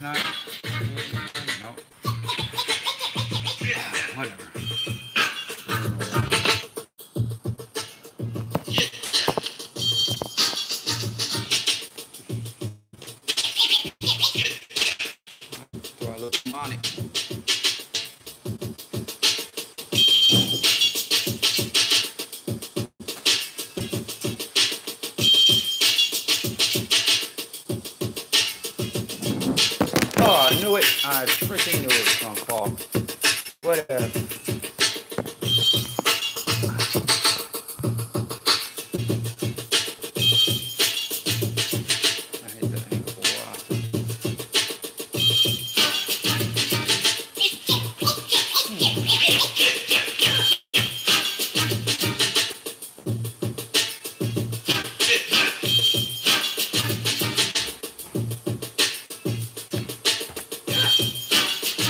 not. No. Whatever. Throw a little money. Oh, I knew it. I freaking knew it was gonna fall. Whatever. I hate that angle.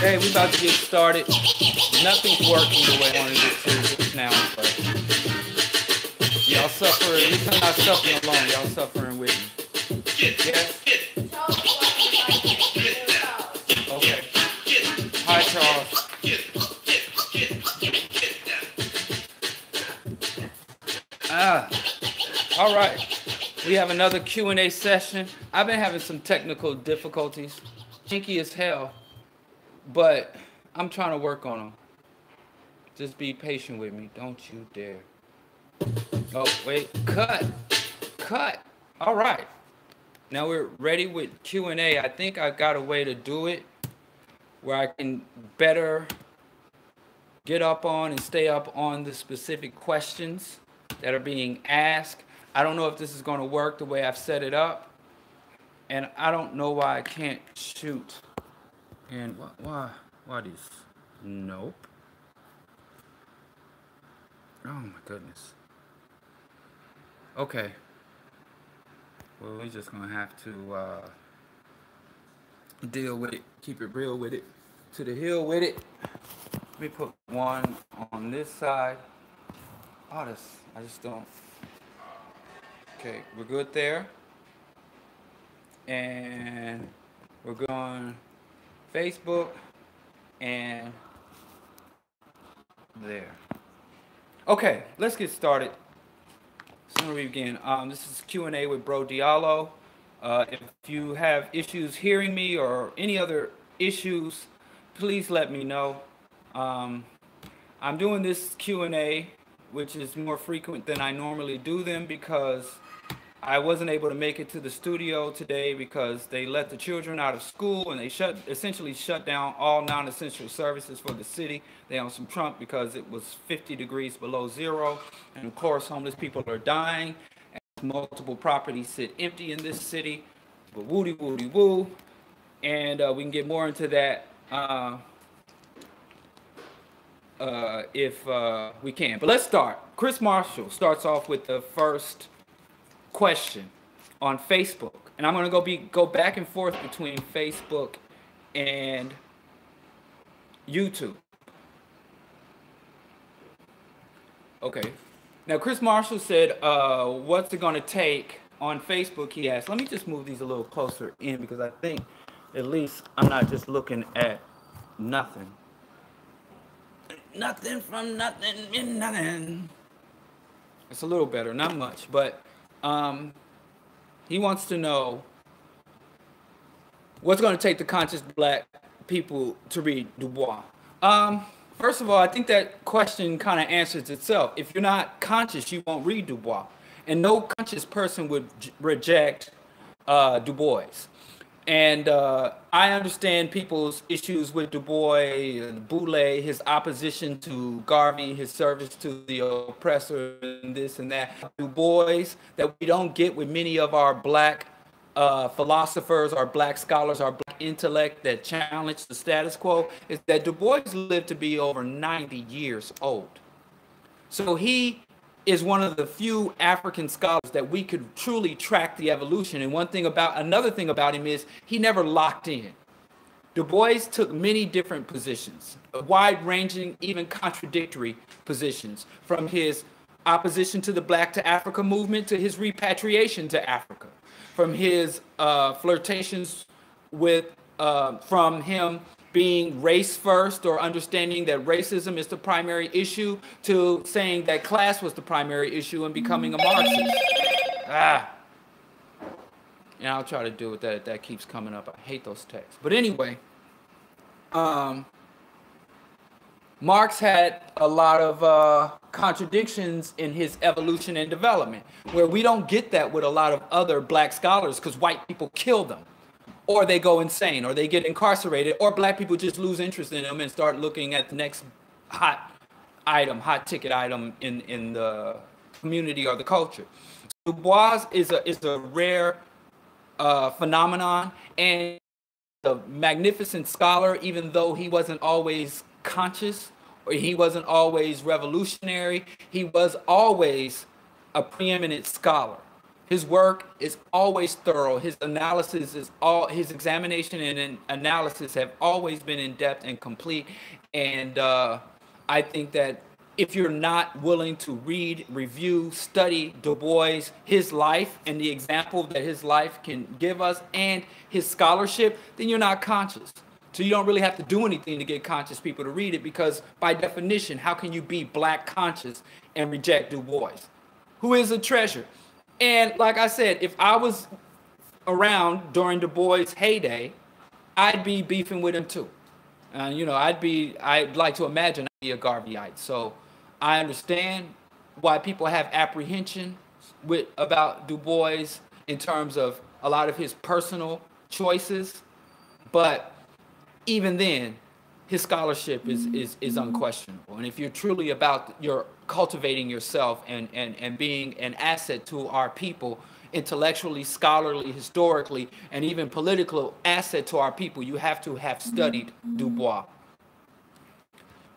Hey, we about to get started. Nothing's working the way I wanted it to just now, but y'all suffer. At least I'm not suffering alone. Y'all suffering with me. Yes? Okay. Hi, Charles. All right. We have another Q&A session. I've been having some technical difficulties. Stinky as hell. But I'm trying to work on them. Just be patient with me. Don't you dare. Oh, wait. Cut. All right. Now we're ready with Q&A. I think I got a way to do it where I can better get up on and stay up on the specific questions that are being asked. I don't know if this is going to work the way I've set it up. And I don't know why I can't shoot. And why this? Nope. Oh my goodness. Okay. Well, we're just gonna have to deal with it. Keep it real with it. To the hill with it. Let me put one on this side. Oh, I just don't. Okay, we're good there. And we're going Facebook and there. Okay, let's get started. So we begin. This is Q&A with Bro Diallo. If you have issues hearing me or any other issues, please let me know. I'm doing this Q&A, which is more frequent than I normally do them because I wasn't able to make it to the studio today because they let the children out of school and they essentially shut down all non-essential services for the city. They on some Trump because it was 50 degrees below zero. And of course, homeless people are dying. And multiple properties sit empty in this city. But woody woo. And we can get more into that if we can. But let's start. Chris Marshall starts off with the first question on Facebook, and I'm going to go back and forth between Facebook and YouTube. Okay. Now, Chris Marshall said, what's it going to take on Facebook, he asked. Let me just move these a little closer in because I think at least I'm not just looking at nothing. Nothing from nothing in nothing. It's a little better, not much, but he wants to know what's going to take the conscious black people to read Du Bois. First of all, I think that question kind of answers itself. If you're not conscious, you won't read Du Bois. And no conscious person would reject Du Bois. And I understand people's issues with Du Bois, Boulay, his opposition to Garvey, his service to the oppressor, and this and that. Du Bois that we don't get with many of our black philosophers, our black scholars, our black intellect that challenge the status quo is that Du Bois lived to be over 90 years old. So he is one of the few African scholars that we could truly track the evolution. And another thing about him is he never locked in. Du Bois took many different positions, wide-ranging, even contradictory positions, from his opposition to the Black to Africa movement to his repatriation to Africa, from his flirtations with from him being race first or understanding that racism is the primary issue to saying that class was the primary issue and becoming a Marxist. And I'll try to deal with that if that keeps coming up. I hate those texts. But anyway, Marx had a lot of contradictions in his evolution and development, where we don't get that with a lot of other black scholars because white people kill them, or they go insane, or they get incarcerated, or black people just lose interest in them and start looking at the next hot ticket item in the community or the culture. Du Bois is a rare phenomenon and a magnificent scholar, even though he wasn't always conscious or he wasn't always revolutionary. He was always a preeminent scholar. His work is always thorough. His analysis is his examination and analysis have always been in depth and complete. And I think that if you're not willing to read, review, study Du Bois, his life and the example that his life can give us and his scholarship, then you're not conscious. So you don't really have to do anything to get conscious people to read it, because by definition, how can you be black conscious and reject Du Bois, who is a treasure? And like I said, if I was around during Du Bois' heyday, I'd be beefing with him too. I'd like to imagine I'd be a Garveyite. So I understand why people have apprehension about Du Bois in terms of a lot of his personal choices. But even then, his scholarship is unquestionable. And if you're truly about your cultivating yourself and being an asset to our people, intellectually, scholarly, historically, and even political asset to our people, you have to have studied Du Bois.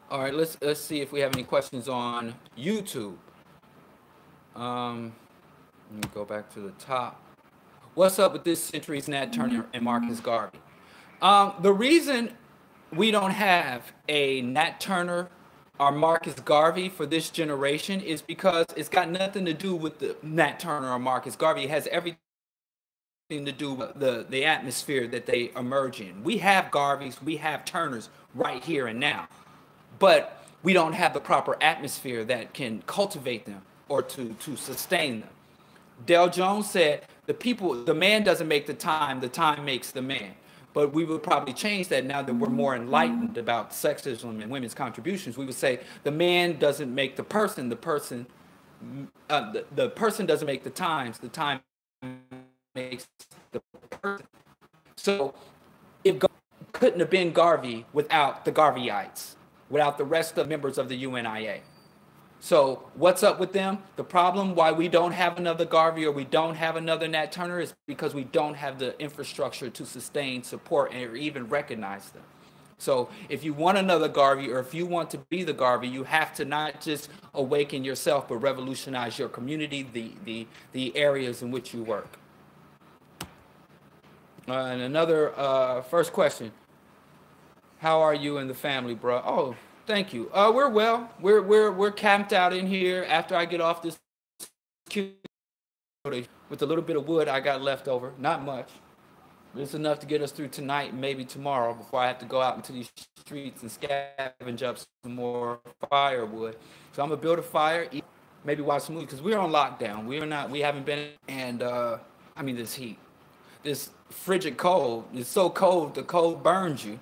All right, let's see if we have any questions on YouTube. Let me go back to the top. What's up with this century's Nat Turner and Marcus Garvey? The reason we don't have a Nat Turner or Marcus Garvey for this generation is because it's got nothing to do with the Nat Turner or Marcus Garvey. It has everything to do with the atmosphere that they emerge in. We have Garveys, we have Turners right here and now, but we don't have the proper atmosphere that can cultivate them or to sustain them. Dale Jones said, the man doesn't make the time makes the man. But we would probably change that now that we're more enlightened about sexism and women's contributions. We would say the man doesn't make the person doesn't make the time makes the person. So if Garvey couldn't have been Garvey without the Garveyites, without the rest of members of the UNIA. So what's up with them? The problem why we don't have another Garvey or we don't have another Nat Turner is because we don't have the infrastructure to sustain, support, or even recognize them. So if you want another Garvey, or if you want to be the Garvey, you have to not just awaken yourself, but revolutionize your community, the areas in which you work. And another first question. How are you and the family, bro? Oh, thank you. We're well. We're camped out in here after I get off this with a little bit of wood I got left over. Not much. But it's enough to get us through tonight and maybe tomorrow before I have to go out into these streets and scavenge up some more firewood. So I'm gonna build a fire, eat, maybe watch some movies, because we're on lockdown. We haven't been, and I mean this heat, this frigid cold. It's so cold, the cold burns you.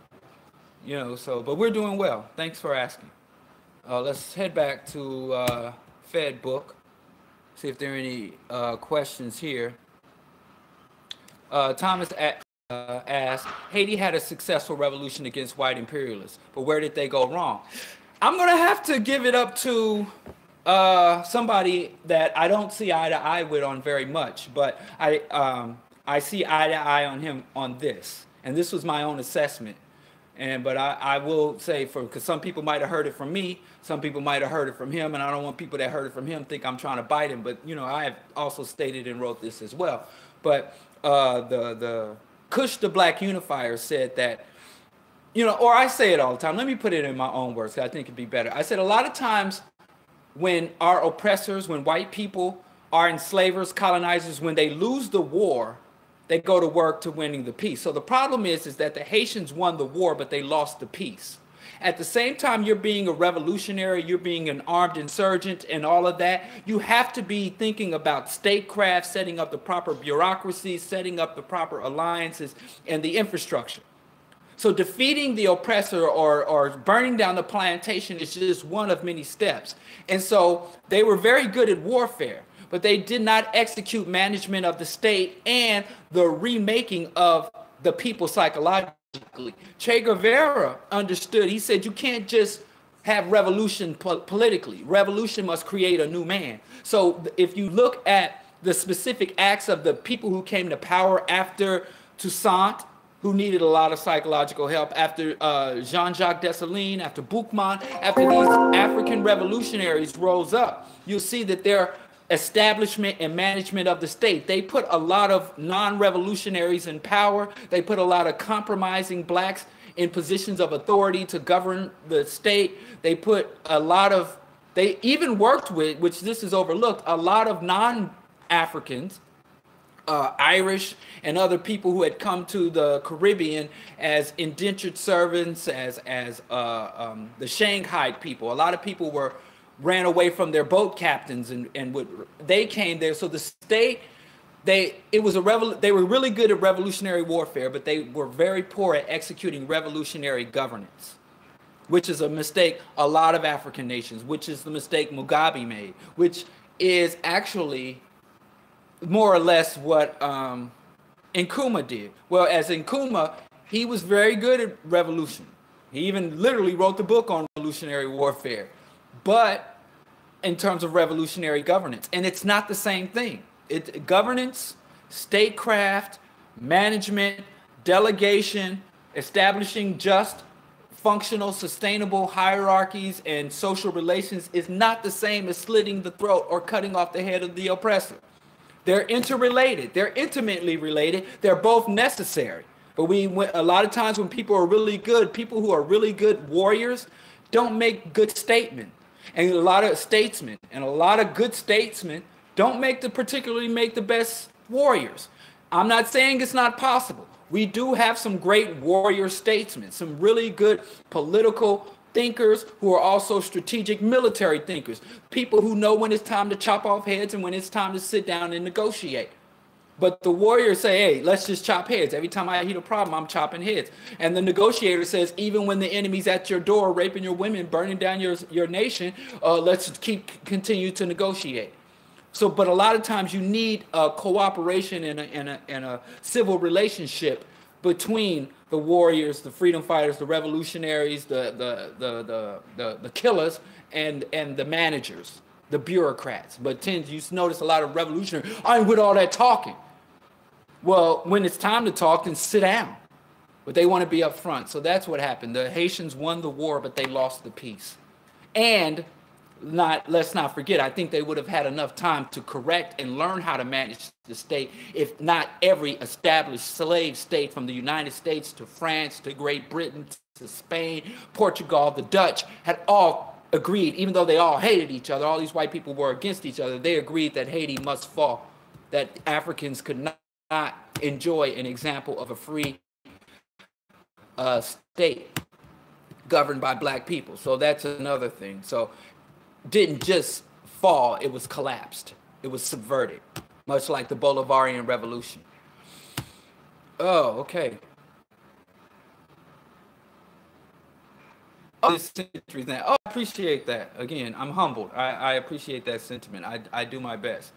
You know, so, but we're doing well. Thanks for asking. Let's head back to Fed book. See if there are any questions here. Thomas asked, Haiti had a successful revolution against white imperialists, but where did they go wrong? I'm going to have to give it up to somebody that I don't see eye to eye with on very much, but I see eye to eye on him on this. And this was my own assessment. But I will say, because some people might have heard it from me, some people might have heard it from him, and I don't want people that heard it from him think I'm trying to bite him. But you know, I have also stated and wrote this as well. But the Kush the Black Unifier said that, you know, or I say it all the time. Let me put it in my own words, because I think it'd be better. I said a lot of times when our oppressors, when white people, our enslavers, colonizers, when they lose the war, they go to work to winning the peace. So the problem is that the Haitians won the war, but they lost the peace. At the same time, you're being a revolutionary, you're being an armed insurgent and all of that. You have to be thinking about statecraft, setting up the proper bureaucracy, setting up the proper alliances and the infrastructure. So defeating the oppressor or burning down the plantation is just one of many steps. And so they were very good at warfare, but they did not execute management of the state and the remaking of the people psychologically. Che Guevara understood. He said you can't just have revolution politically. Revolution must create a new man. So if you look at the specific acts of the people who came to power after Toussaint, who needed a lot of psychological help, after Jean-Jacques Dessalines, after Boukman, after these African revolutionaries rose up, you'll see that their establishment and management of the state, they put a lot of non-revolutionaries in power. They put a lot of compromising blacks in positions of authority to govern the state. They put a lot of, they even worked with, which this is overlooked, a lot of non-Africans, Irish and other people who had come to the Caribbean as indentured servants, as the Shanghai people. A lot of people ran away from their boat captains and they came there. So the state, they were really good at revolutionary warfare, but they were very poor at executing revolutionary governance, which is a mistake a lot of African nations, which is the mistake Mugabe made, which is actually more or less what Nkrumah did. Well, as Nkrumah, he was very good at revolution. He even literally wrote the book on revolutionary warfare, but in terms of revolutionary governance. And it's not the same thing. Governance, statecraft, management, delegation, establishing just, functional, sustainable hierarchies and social relations is not the same as slitting the throat or cutting off the head of the oppressor. They're interrelated. They're intimately related. They're both necessary. But a lot of times when people are really good, people who are really good warriors don't make good statements. And a lot of statesmen and a lot of good statesmen don't particularly make the best warriors. I'm not saying it's not possible. We do have some great warrior statesmen, some really good political thinkers who are also strategic military thinkers, people who know when it's time to chop off heads and when it's time to sit down and negotiate. But the warriors say, hey, let's just chop heads. Every time I hit a problem, I'm chopping heads. And the negotiator says, even when the enemy's at your door, raping your women, burning down your nation, let's continue to negotiate. So, but a lot of times you need a cooperation and a civil relationship between the warriors, the freedom fighters, the revolutionaries, the killers, and the managers, the bureaucrats. But you notice a lot of revolutionaries, I ain't with all that talking. Well, when it's time to talk, then sit down. But they want to be up front. So that's what happened. The Haitians won the war, but they lost the peace. And let's not forget, I think they would have had enough time to correct and learn how to manage the state if not every established slave state from the United States to France to Great Britain to Spain, Portugal, the Dutch had all agreed, even though they all hated each other, all these white people were against each other, they agreed that Haiti must fall, that Africans could not enjoy an example of a free state governed by black people. So that's another thing. So didn't just fall, it was collapsed. It was subverted, much like the Bolivarian Revolution. Oh, okay. Oh, this century thing. Oh, I appreciate that. Again, I'm humbled. I appreciate that sentiment. I do my best.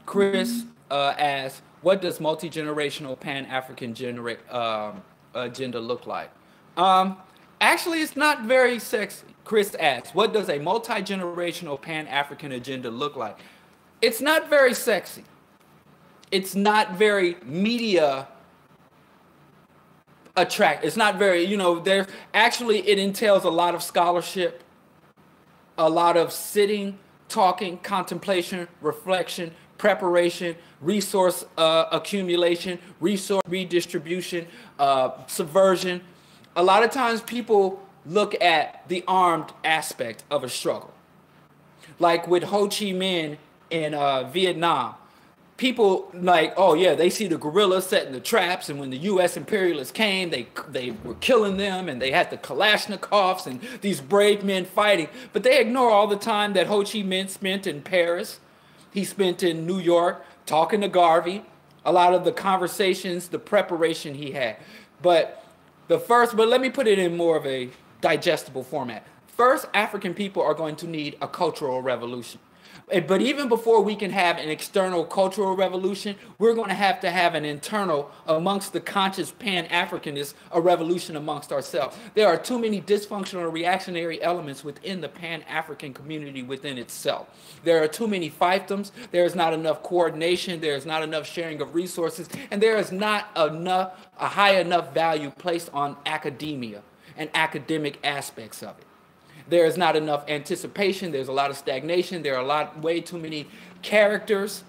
Chris asks, what does multi-generational Pan-African agenda look like? Actually, it's not very sexy. Chris asks, what does a multi-generational Pan-African agenda look like? It's not very sexy. It's not very media attract. It's not very, it entails a lot of scholarship, a lot of sitting, talking, contemplation, reflection, preparation, resource accumulation, resource redistribution, subversion. A lot of times people look at the armed aspect of a struggle. Like with Ho Chi Minh in Vietnam, people like, oh yeah, they see the guerrillas setting the traps, and when the U.S. imperialists came, they were killing them, and they had the Kalashnikovs and these brave men fighting. But they ignore all the time that Ho Chi Minh spent in Paris. He spent in New York talking to Garvey. A lot of the conversations, the preparation he had. But let me put it in more of a digestible format. First, African people are going to need a cultural revolution. But even before we can have an external cultural revolution, we're going to have an internal, amongst the conscious Pan-Africanists, a revolution amongst ourselves. There are too many dysfunctional reactionary elements within the Pan-African community within itself. There are too many fiefdoms. There is not enough coordination. There is not enough sharing of resources. And there is not a high enough value placed on academia and academic aspects of it. There is not enough anticipation. There's a lot of stagnation. There are way too many characters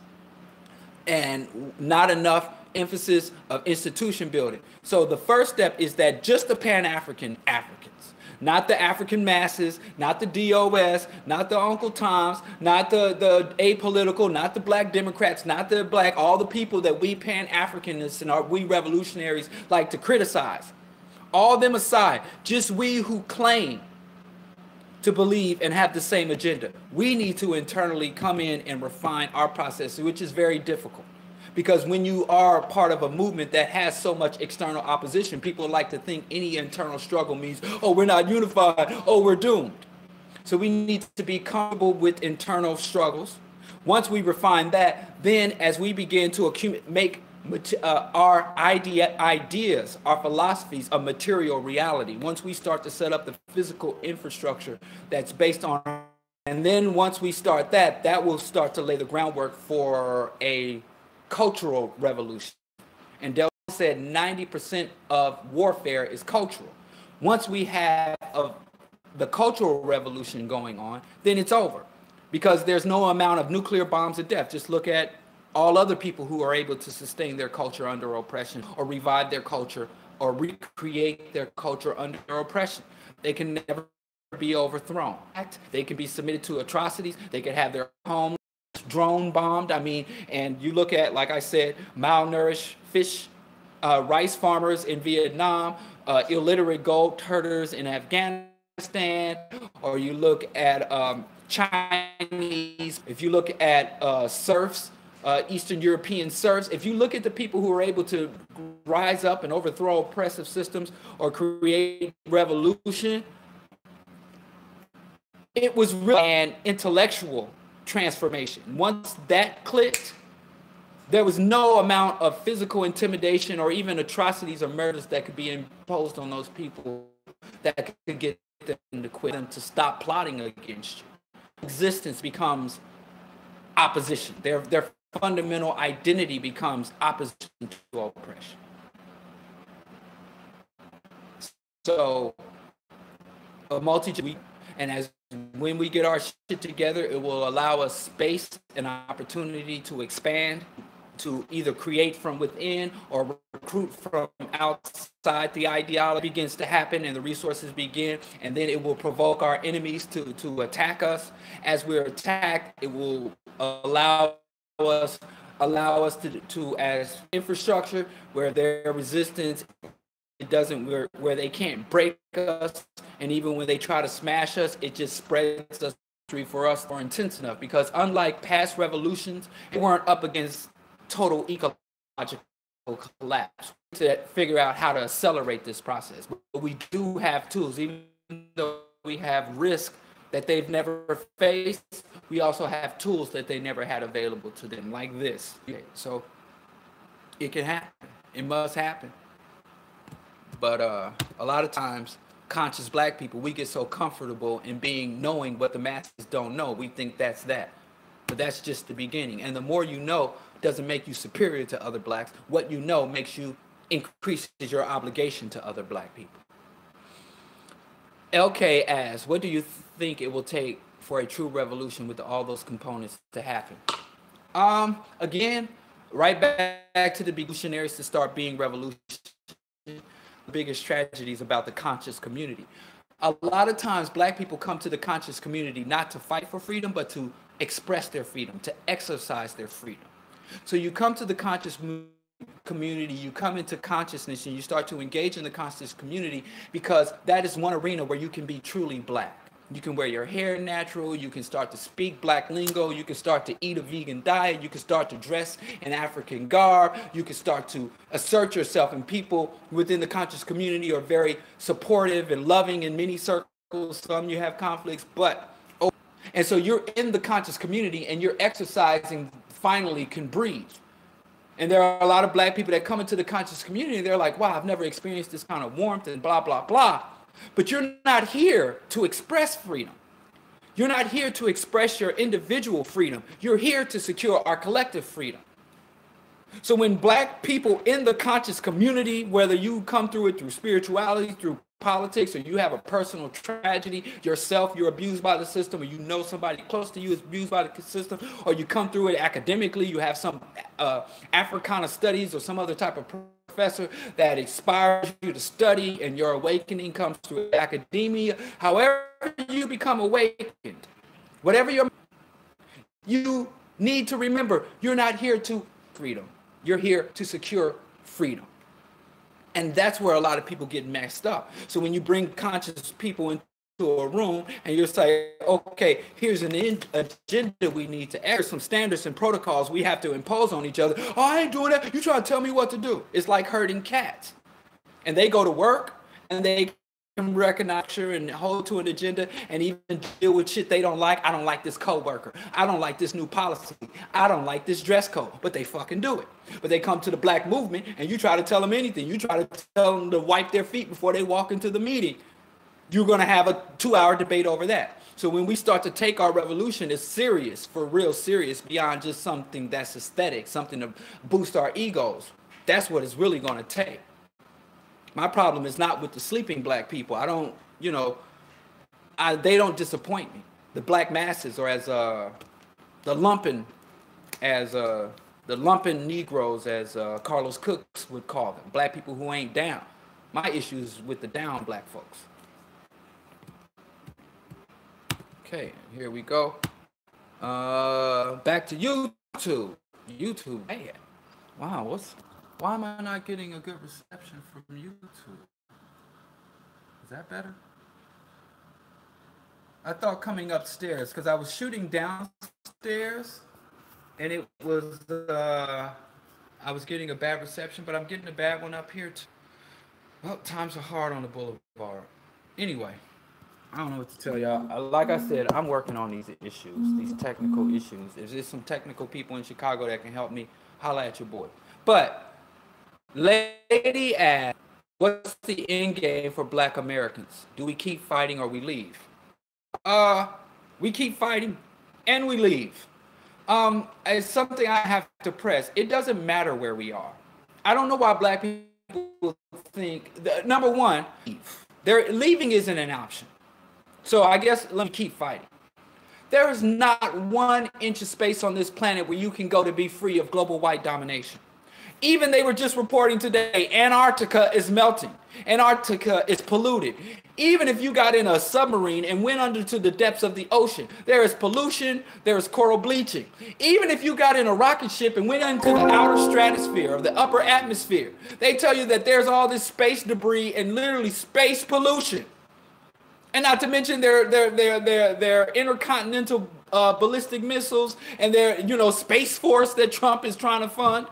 and not enough emphasis of institution building. So the first step is that just the Pan-African Africans, not the African masses, not the DOS, not the Uncle Toms, not the apolitical, not the black Democrats, not the black, all the people that we Pan-Africanists and we revolutionaries like to criticize. All them aside, just we who claim to believe and have the same agenda. We need to internally come in and refine our process, which is very difficult. Because when you are part of a movement that has so much external opposition, people like to think any internal struggle means, oh, we're not unified, oh, we're doomed. So we need to be comfortable with internal struggles. Once we refine that, then as we begin to make our ideas, our philosophies, a material reality. Once we start to set up the physical infrastructure that's based on, and then once we start that will start to lay the groundwork for a cultural revolution. And Del said 90% of warfare is cultural. Once we have the cultural revolution going on, then it's over, because there's no amount of nuclear bombs of death. Just look at all other people who are able to sustain their culture under oppression, or revive their culture, or recreate their culture under oppression. They can never be overthrown. They can be submitted to atrocities. They can have their homes drone bombed. I mean, and you look at, like I said, malnourished fish, rice farmers in Vietnam, illiterate gold herders in Afghanistan, or you look at Chinese, if you look at serfs, Eastern European serfs, if you look at the people who are able to rise up and overthrow oppressive systems or create revolution, it was really an intellectual transformation. Once that clicked, there was no amount of physical intimidation or even atrocities or murders that could be imposed on those people that could get them to quit, them to stop plotting against you. Existence becomes opposition. Their fundamental identity becomes opposition to oppression. So a multi, and as when we get our shit together, it will allow us space and opportunity to expand, to either create from within or recruit from outside. The ideology begins to happen and the resources begin, and then it will provoke our enemies to attack us. As we're attacked, it will allow us to as infrastructure where their resistance, it doesn't, where they can't break us, and even when they try to smash us, it just spreads us for us more intense enough, because unlike past revolutions, they weren't up against total ecological collapse to figure out how to accelerate this process. But we do have tools, even though we have risk that they've never faced, we also have tools that they never had available to them, like this. So it can happen. It must happen. But a lot of times, conscious black people, we get so comfortable in knowing what the masses don't know. We think that's that. But that's just the beginning. And the more you know doesn't make you superior to other blacks. What you know increases your obligation to other black people. LK asks, what do you think it will take for a true revolution with all those components to happen? Again, right back to the revolutionaries to start being revolutionary. The biggest tragedy is about the conscious community. A lot of times black people come to the conscious community not to fight for freedom, but to express their freedom, to exercise their freedom. So you come to the conscious community, you come into consciousness and you start to engage in the conscious community, because that is one arena where you can be truly black. You can wear your hair natural, you can start to speak black lingo, you can start to eat a vegan diet, you can start to dress in African garb, you can start to assert yourself, and people within the conscious community are very supportive and loving in many circles. Some you have conflicts, but and so you're in the conscious community and you're exercising, finally can breathe. And there are a lot of black people that come into the conscious community and they're like, wow, I've never experienced this kind of warmth and blah, blah, blah. But you're not here to express freedom. You're not here to express your individual freedom. You're here to secure our collective freedom. So when black people in the conscious community, whether you come through it through spirituality, through politics, or you have a personal tragedy yourself, you're abused by the system, or you know somebody close to you is abused by the system, or you come through it academically, you have some Africana studies or some other type of professor that inspires you to study, and your awakening comes through academia. However you become awakened, whatever you need to remember, you're not here to freedom. You're here to secure freedom. And that's where a lot of people get messed up. So when you bring conscious people into a room and you're saying, okay, here's an agenda we need to add, some standards and protocols we have to impose on each other. Oh, I ain't doing that. You trying to tell me what to do. It's like herding cats. And they go to work and they can recognize and hold to an agenda and even deal with shit they don't like. I don't like this coworker. I don't like this new policy. I don't like this dress code, but they fucking do it. But they come to the black movement and you try to tell them anything. You try to tell them to wipe their feet before they walk into the meeting. You're going to have a 2-hour debate over that. So when we start to take our revolution as serious, for real serious, beyond just something that's aesthetic, something to boost our egos, that's what it's really going to take. My problem is not with the sleeping black people. I don't, they don't disappoint me. The black masses, or as the lumpen Negroes, as Carlos Cooks would call them, black people who ain't down. My issue is with the down black folks. Okay, here we go. Back to YouTube. YouTube, man. Wow, why am I not getting a good reception from YouTube? Is that better? I thought coming upstairs, because I was shooting downstairs and it was, I was getting a bad reception, but I'm getting a bad one up here too. Well, times are hard on the boulevard. Anyway, I don't know what to tell y'all. Like I said, I'm working on these issues, these technical issues. If there's some technical people in Chicago that can help me, holla at your boy. But lady asked, what's the end game for black Americans? Do we keep fighting or we leave? We keep fighting and we leave. It's something I have to press. It doesn't matter where we are. I don't know why black people think, number one, leaving isn't an option. So I guess let me keep fighting. There is not 1 inch of space on this planet where you can go to be free of global white domination. Even they were just reporting today, Antarctica is melting. Antarctica is polluted. Even if you got in a submarine and went under to the depths of the ocean, there is pollution, there is coral bleaching. Even if you got in a rocket ship and went into the outer stratosphere or the upper atmosphere, they tell you that there's all this space debris and literally space pollution. And not to mention their intercontinental ballistic missiles and their Space Force that Trump is trying to fund.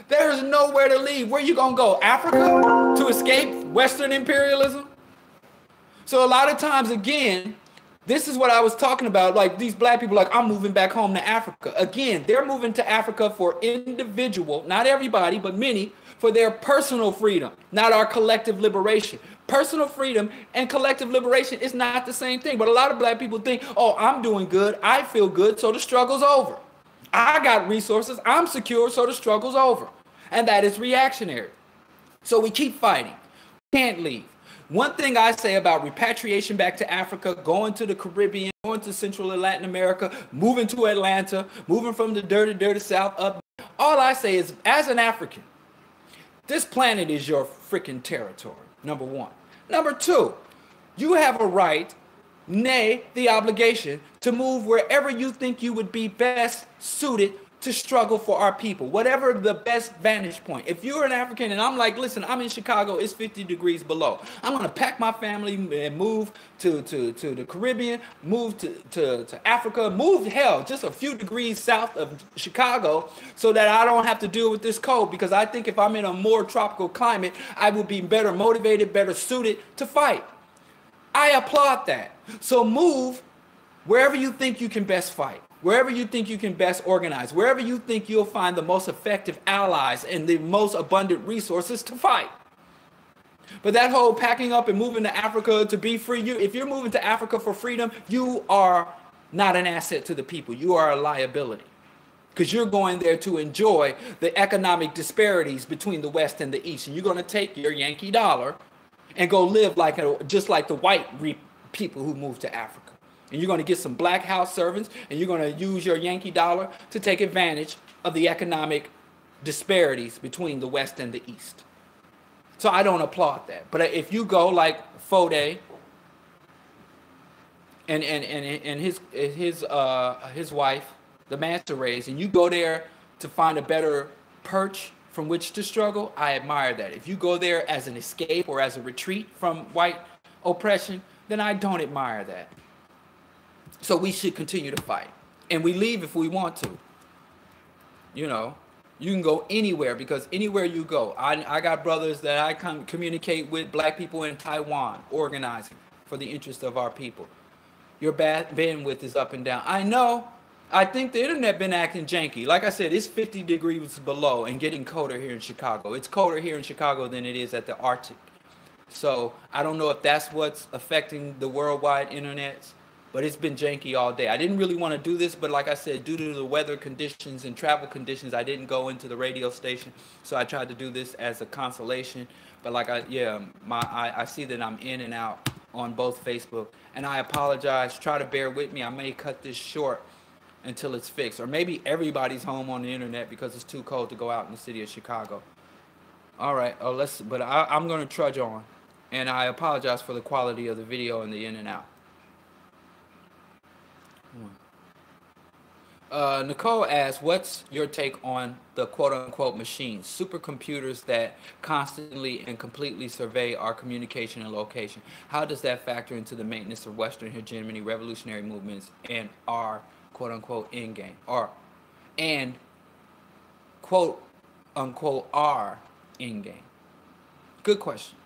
There is nowhere to leave. Where you gonna go? Africa to escape Western imperialism? So a lot of times, again, this is what I was talking about. Like these black people, like I'm moving back home to Africa. Again, they're moving to Africa for individual, not everybody, but many, for their personal freedom, not our collective liberation. Personal freedom and collective liberation is not the same thing. But a lot of black people think, oh, I'm doing good, I feel good, so the struggle's over. I got resources, I'm secure, so the struggle's over. And that is reactionary. So we keep fighting. Can't leave. One thing I say about repatriation back to Africa, going to the Caribbean, going to Central and Latin America, moving to Atlanta, moving from the dirty, dirty South up. All I say is, as an African, this planet is your freaking territory, number one. Number two, you have a right, nay, the obligation, to move wherever you think you would be best suited to struggle for our people, whatever the best vantage point. If you're an African and I'm like, listen, I'm in Chicago, it's 50 degrees below. I'm gonna pack my family and move to the Caribbean, move to Africa, move hell, just a few degrees south of Chicago so that I don't have to deal with this cold, because I think if I'm in a more tropical climate, I will be better motivated, better suited to fight. I applaud that. So move wherever you think you can best fight, wherever you think you can best organize, wherever you think you'll find the most effective allies and the most abundant resources to fight. But that whole packing up and moving to Africa to be free, if you're moving to Africa for freedom, you are not an asset to the people. You are a liability, because you're going there to enjoy the economic disparities between the West and the East. And you're going to take your Yankee dollar and go live just like the white people who moved to Africa. And you're going to get some black house servants, and you're going to use your Yankee dollar to take advantage of the economic disparities between the West and the East. So I don't applaud that. But if you go like Fode and his wife, the manta rays, and you go there to find a better perch from which to struggle, I admire that. If you go there as an escape or as a retreat from white oppression, then I don't admire that. So we should continue to fight. And we leave if we want to. You know, you can go anywhere, because anywhere you go, I got brothers that I communicate with, black people in Taiwan, organizing for the interest of our people. Your bandwidth is up and down. I know. I think the internet been acting janky. Like I said, it's 50 degrees below and getting colder here in Chicago. It's colder here in Chicago than it is at the Arctic. So I don't know if that's what's affecting the worldwide internet, but it's been janky all day. I didn't really want to do this, but like I said, due to the weather conditions and travel conditions, I didn't go into the radio station. So I tried to do this as a consolation. But I see that I'm in and out on both Facebook, and I apologize. Try to bear with me. I may cut this short until it's fixed, or maybe everybody's home on the internet because it's too cold to go out in the city of Chicago. All right, I'm going to trudge on, and I apologize for the quality of the video and the in and out. Nicole asks, what's your take on the quote-unquote machines, supercomputers that constantly and completely survey our communication and location? How does that factor into the maintenance of Western hegemony, revolutionary movements, and our quote-unquote end game? And quote-unquote our end game? Good question.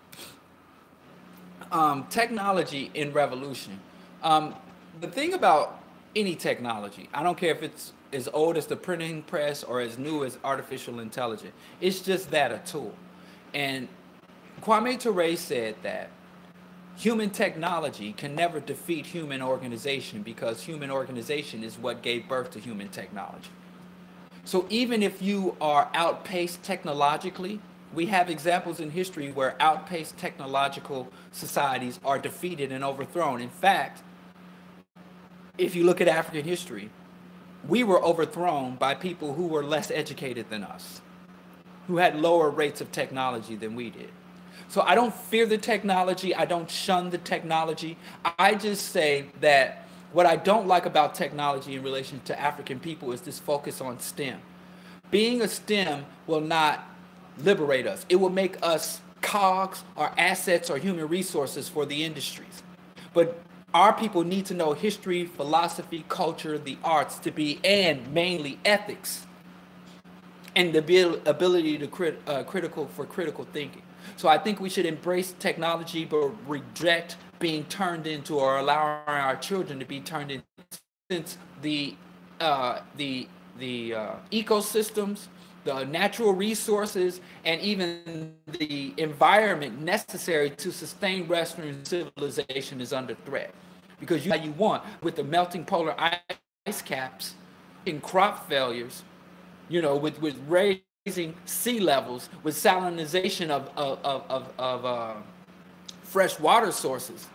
Technology in revolution. The thing about any technology, I don't care if it's as old as the printing press or as new as artificial intelligence, it's just that, a tool. And Kwame Ture said that human technology can never defeat human organization, because human organization is what gave birth to human technology. So even if you are outpaced technologically, we have examples in history where outpaced technological societies are defeated and overthrown. In fact, if you look at African history, we were overthrown by people who were less educated than us, who had lower rates of technology than we did. So I don't fear the technology. I don't shun the technology. I just say that what I don't like about technology in relation to African people is this focus on STEM. Being a STEM will not liberate us. It will make us cogs or assets or human resources for the industries. But our people need to know history, philosophy, culture, the arts and mainly ethics, and the ability to critical thinking. So I think we should embrace technology, but reject being turned into, or allowing our children to be turned into, since the ecosystems, the natural resources, and even the environment necessary to sustain Western civilization is under threat. Because you want, with the melting polar ice caps and crop failures, with raising sea levels, with salinization of fresh water sources,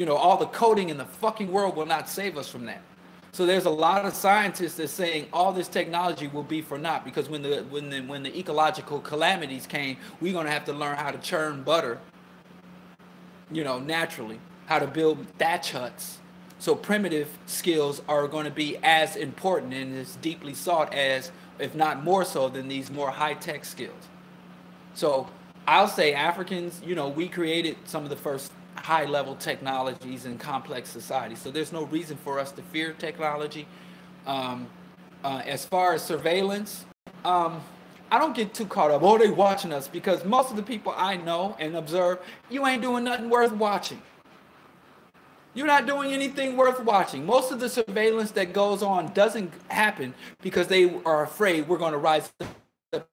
all the coding in the fucking world will not save us from that. So there's a lot of scientists that are saying all this technology will be for naught, because when the ecological calamities came, we're gonna have to learn how to churn butter, naturally, how to build thatch huts So primitive skills are going to be as important and as deeply sought as, if not more so, than these more high-tech skills. So I'll say Africans, we created some of the first high-level technologies in complex societies. So there's no reason for us to fear technology. As far as surveillance, I don't get too caught up. Oh, they watching us, because most of the people I know and observe, you ain't doing nothing worth watching. You're not doing anything worth watching. Most of the surveillance that goes on doesn't happen because they are afraid we're going to rise up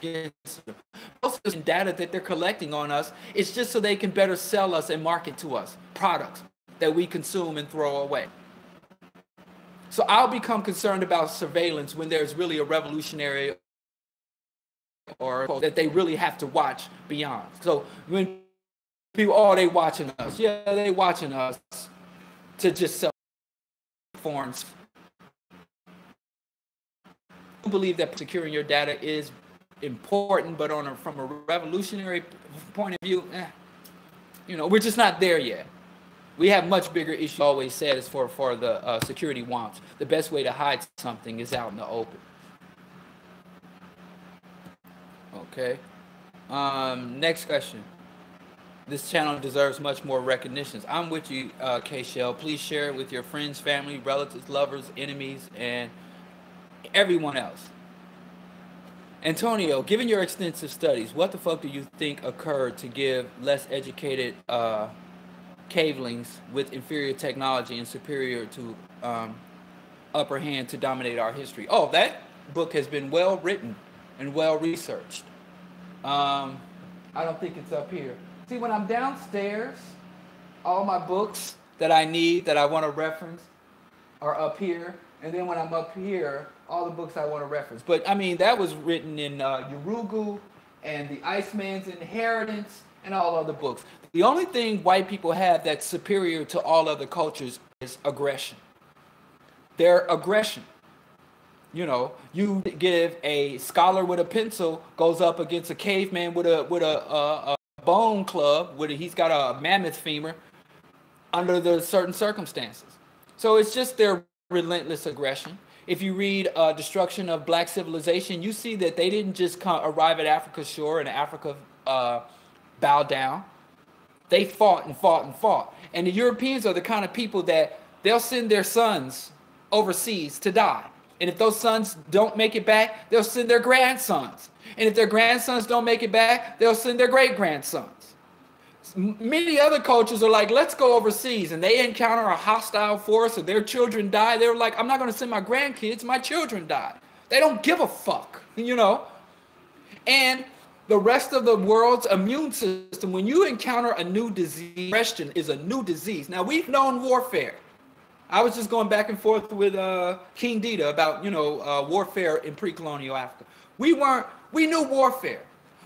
against them. Most of the data that they're collecting on us is just so they can better sell us and market to us products that we consume and throw away. So I'll become concerned about surveillance when there's really a revolutionary or that they really have to watch beyond. So when people, oh, they watching us. Yeah, they watching us to just sell forms. I believe that securing your data is important, but from a revolutionary point of view, we're just not there yet. We have much bigger issues. Always said as for the security wants. The best way to hide something is out in the open. Okay. Next question. This channel deserves much more recognition. I'm with you, K-Shell. Please share it with your friends, family, relatives, lovers, enemies, and everyone else. Antonio, given your extensive studies, what the fuck do you think occurred to give less educated cavelings with inferior technology and superior to upper hand to dominate our history? Oh, that book has been well written and well researched. I don't think it's up here. See, when I'm downstairs, all my books that I need, that I want to reference, are up here. And then when I'm up here, all the books I want to reference. But, I mean, that was written in Urugu and The Iceman's Inheritance and all other books. The only thing white people have that's superior to all other cultures is aggression. Their aggression. You give a scholar with a pencil goes up against a caveman with a bone club, he's got a mammoth femur under the certain circumstances. So it's just their relentless aggression. If you read Destruction of Black Civilization, you see that they didn't just arrive at Africa's shore and Africa bow down. They fought and fought and fought. And the Europeans are the kind of people that they'll send their sons overseas to die. And if those sons don't make it back, they'll send their grandsons. And if their grandsons don't make it back, they'll send their great-grandsons. Many other cultures are like, let's go overseas. And they encounter a hostile force or their children die. They're like, I'm not going to send my grandkids. My children died. They don't give a fuck, And the rest of the world's immune system, when you encounter a new disease, question is a new disease. Now, we've known warfare. I was just going back and forth with King Dita about, warfare in pre-colonial Africa. We knew warfare.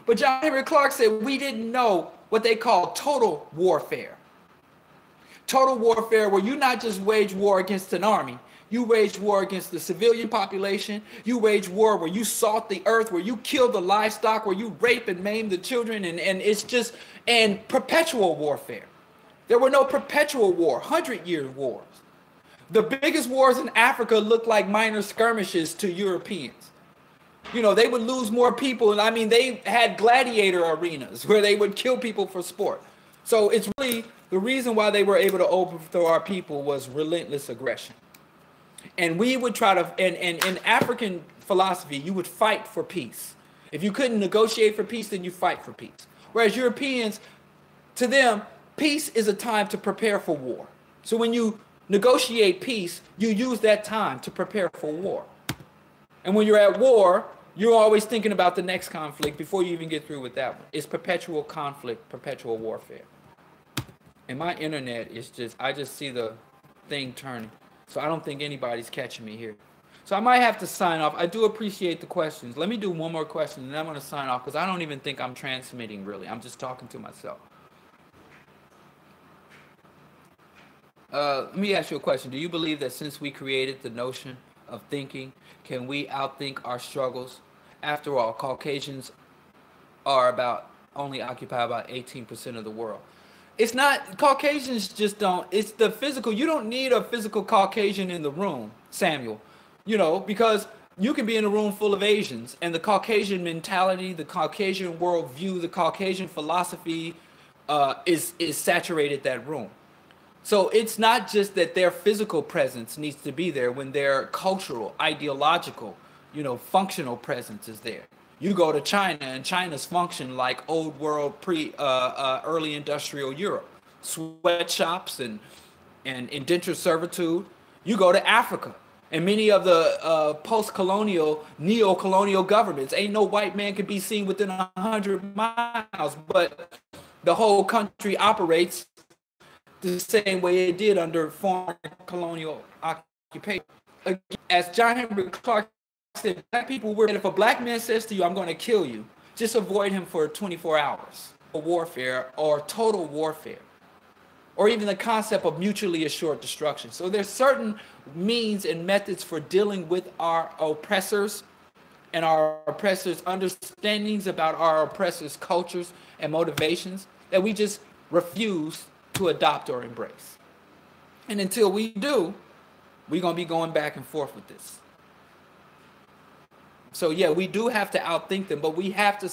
But John Henry Clark said we didn't know what they call total warfare. Total warfare where you not just wage war against an army. You wage war against the civilian population. You wage war where you salt the earth, where you kill the livestock, where you rape and maim the children. And it's just, and perpetual warfare. There were no perpetual war, 100-year wars. The biggest wars in Africa looked like minor skirmishes to Europeans. They would lose more people. And I mean, they had gladiator arenas where they would kill people for sport. So it's really the reason why they were able to overthrow our people was relentless aggression. And we would try to, and in African philosophy, you would fight for peace. If you couldn't negotiate for peace, then you fight for peace. Whereas Europeans, to them, peace is a time to prepare for war. So when you negotiate peace, you use that time to prepare for war. And when you're at war, you're always thinking about the next conflict before you even get through with that one. It's perpetual conflict, perpetual warfare. And my internet is I just see the thing turning. So I don't think anybody's catching me here. So I might have to sign off. I do appreciate the questions. Let me do one more question, and then I'm going to sign off because I don't even think I'm transmitting really. I'm just talking to myself. Let me ask you a question. Do you believe that since we created the notion of thinking, can we outthink our struggles? After all, Caucasians are only occupy about 18% of the world. It's not, Caucasians just don't, it's the physical. You don't need a physical Caucasian in the room, Samuel, because you can be in a room full of Asians, and the Caucasian mentality, the Caucasian worldview, the Caucasian philosophy is saturated that room. So it's not just that their physical presence needs to be there when their cultural, ideological, functional presence is there. You go to China, and China's function like old world early industrial Europe, sweatshops and indentured servitude. You go to Africa, and many of the post-colonial, neo-colonial governments, ain't no white man can be seen within 100 miles, but the whole country operates the same way it did under foreign colonial occupation. As John Henry Clark said, black people were, if a black man says to you, I'm going to kill you, just avoid him for 24 hours. Warfare or total warfare, or even the concept of mutually assured destruction. So there's certain means and methods for dealing with our oppressors and our oppressors' understandings about our oppressors' cultures and motivations that we just refuse to adopt or embrace. And until we do, we're going to be going back and forth with this. So yeah, we do have to outthink them, but we have to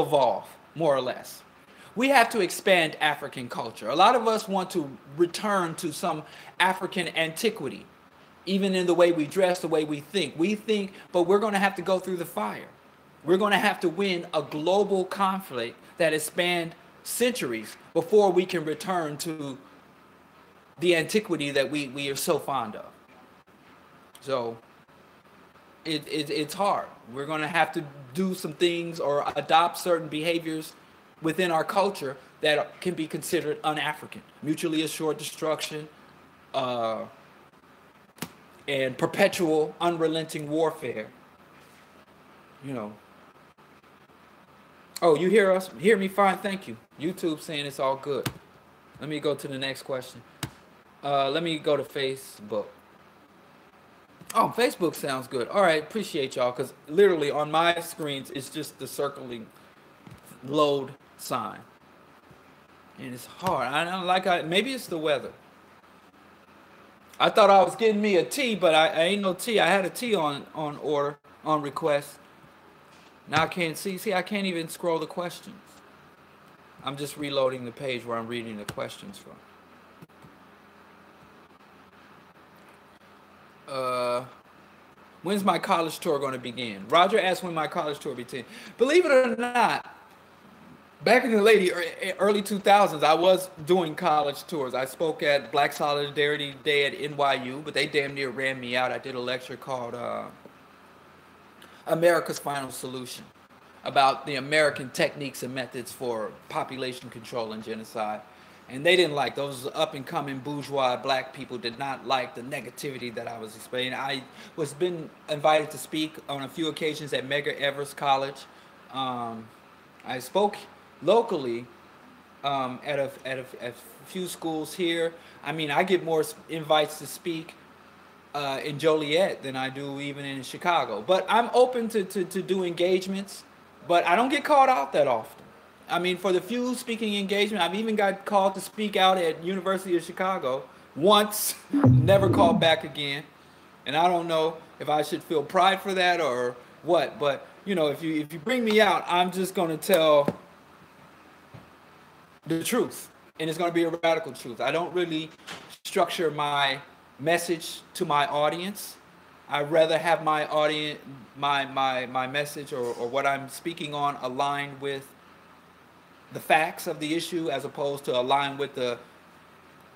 evolve, more or less. We have to expand African culture. A lot of us want to return to some African antiquity, even in the way we dress, the way we think. We think, but we're going to have to go through the fire. We're going to have to win a global conflict that has spanned centuries before we can return to the antiquity that we are so fond of. So it's hard. We're going to have to do some things or adopt certain behaviors within our culture that can be considered un-African. Mutually assured destruction, and perpetual, unrelenting warfare. Oh, you hear us? Hear me fine? Thank you. YouTube saying it's all good. Let me go to the next question. Let me go to Facebook. Oh, Facebook sounds good. All right, appreciate y'all, because literally on my screens, it's just the circling load sign. And it's hard. I don't like maybe it's the weather. I thought I was getting me a tea, but I ain't no tea. I had a tea on order, on request. Now I can't see. See, I can't even scroll the questions. I'm just reloading the page where I'm reading the questions from. When's my college tour going to begin? Roger asked when my college tour begins. Believe it or not, back in the early 2000s, I was doing college tours. I spoke at Black Solidarity Day at NYU, but they damn near ran me out. I did a lecture called America's Final Solution, about the American techniques and methods for population control and genocide. And they didn't like, those up-and-coming bourgeois black people did not like the negativity that I was explaining. I was been invited to speak on a few occasions at Medgar Evers College. I spoke locally at a few schools here. I mean, I get more invites to speak in Joliet than I do even in Chicago. But I'm open to do engagements, but I don't get called out that often. I mean, for the few speaking engagement, I've even got called to speak out at University of Chicago once, never called back again. And I don't know if I should feel pride for that or what, but if you bring me out, I'm just going to tell the truth, and it's going to be a radical truth. I don't really structure my message to my audience. I'd rather have my audience, my message or what I'm speaking on aligned with the facts of the issue, as opposed to align with the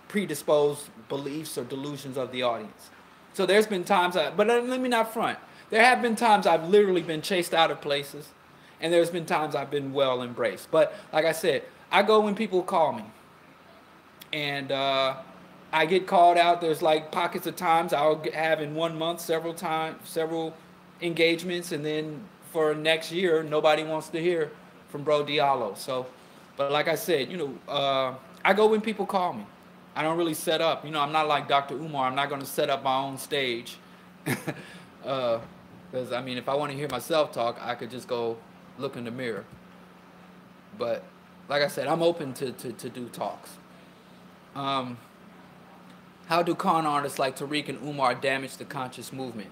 predisposed beliefs or delusions of the audience. So there's been times, but let me not front. There have been times I've literally been chased out of places, and there's been times I've been well embraced. But like I said, I go when people call me, and I get called out. There's like pockets of times I'll have in 1 month several engagements, and then for next year nobody wants to hear from Bro Diallo. So, but like I said, I go when people call me. I don't really set up. I'm not like Dr. Umar. I'm not going to set up my own stage. Because, I mean, if I want to hear myself talk, I could just go look in the mirror. But like I said, I'm open to do talks. How do con artists like Tariq and Umar damage the conscious movement?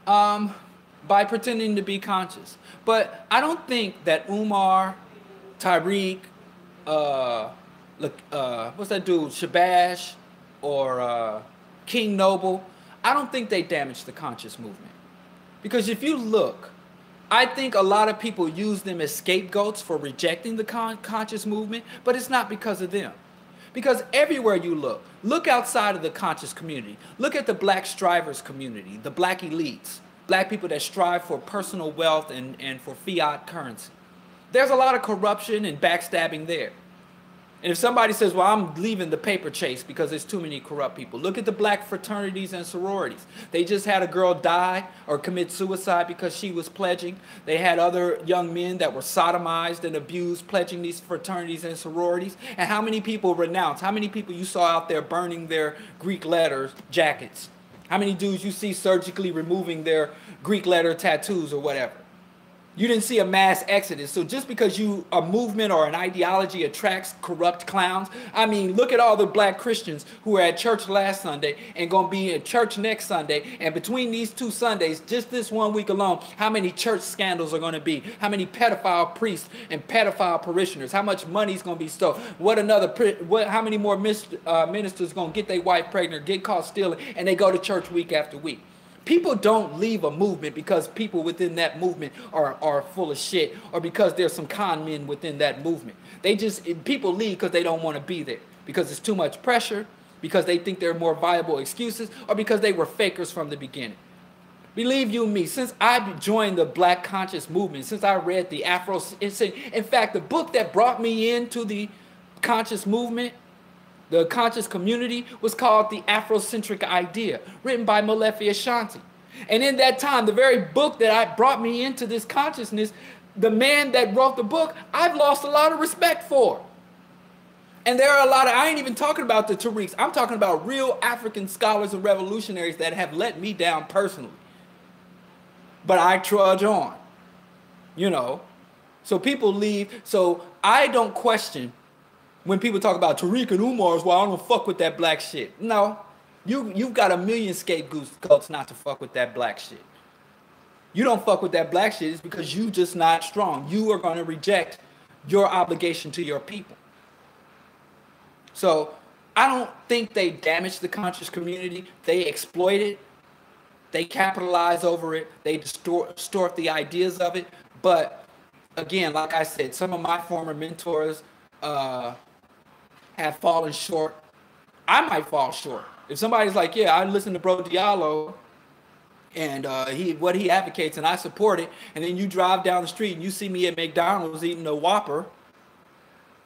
By pretending to be conscious. But I don't think that Umar, Tariq, what's that dude, Shabash, or King Noble, I don't think they damage the conscious movement. Because if you look, I think a lot of people use them as scapegoats for rejecting the conscious movement, but it's not because of them. Because everywhere you look outside of the conscious community. Look at the black strivers community, the black elites, black people that strive for personal wealth and for fiat currency. There's a lot of corruption and backstabbing there. And if somebody says, well, I'm leaving the paper chase because there's too many corrupt people. Look at the black fraternities and sororities. They just had a girl die or commit suicide because she was pledging. They had other young men that were sodomized and abused pledging these fraternities and sororities. And how many people renounced? How many people you saw out there burning their Greek letters jackets? How many dudes you see surgically removing their Greek letter tattoos or whatever? You didn't see a mass exodus. So just because a movement or an ideology attracts corrupt clowns, I mean, look at all the black Christians who were at church last Sunday and going to be at church next Sunday. And between these 2 Sundays, just this 1 week alone, how many church scandals are going to be? How many pedophile priests and pedophile parishioners? How much money is going to be stolen? How many more ministers going to get their wife pregnant, get caught stealing, and they go to church week after week? People don't leave a movement because people within that movement are full of shit, or because there's some con men within that movement. People leave because they don't want to be there, because it's too much pressure, because they think there are more viable excuses, or because they were fakers from the beginning. Believe you me, since I joined the Black Conscious Movement, since I read the in fact, the book that brought me into the conscious movement, the conscious community, was called The Afrocentric Idea, written by Molefi Ashanti. And in that time, the very book that brought me into this consciousness, the man that wrote the book, I've lost a lot of respect for. And there are a lot of, I ain't even talking about the Tariqs, I'm talking about real African scholars and revolutionaries that have let me down personally. But I trudge on, you know. So people leave, so I don't question when people talk about Tariq and Umar's, well, I don't fuck with that black shit. No, you've got a million scapegoats not to fuck with that black shit. You don't fuck with that black shit is because you just not strong. You are going to reject your obligation to your people. So I don't think they damage the conscious community. They exploit it. They capitalize over it. They distort the ideas of it. But again, like I said, some of my former mentors have fallen short. I might fall short. If somebody's like, yeah, I listen to Bro Diallo and what he advocates and I support it, and then you drive down the street and you see me at McDonald's eating a Whopper,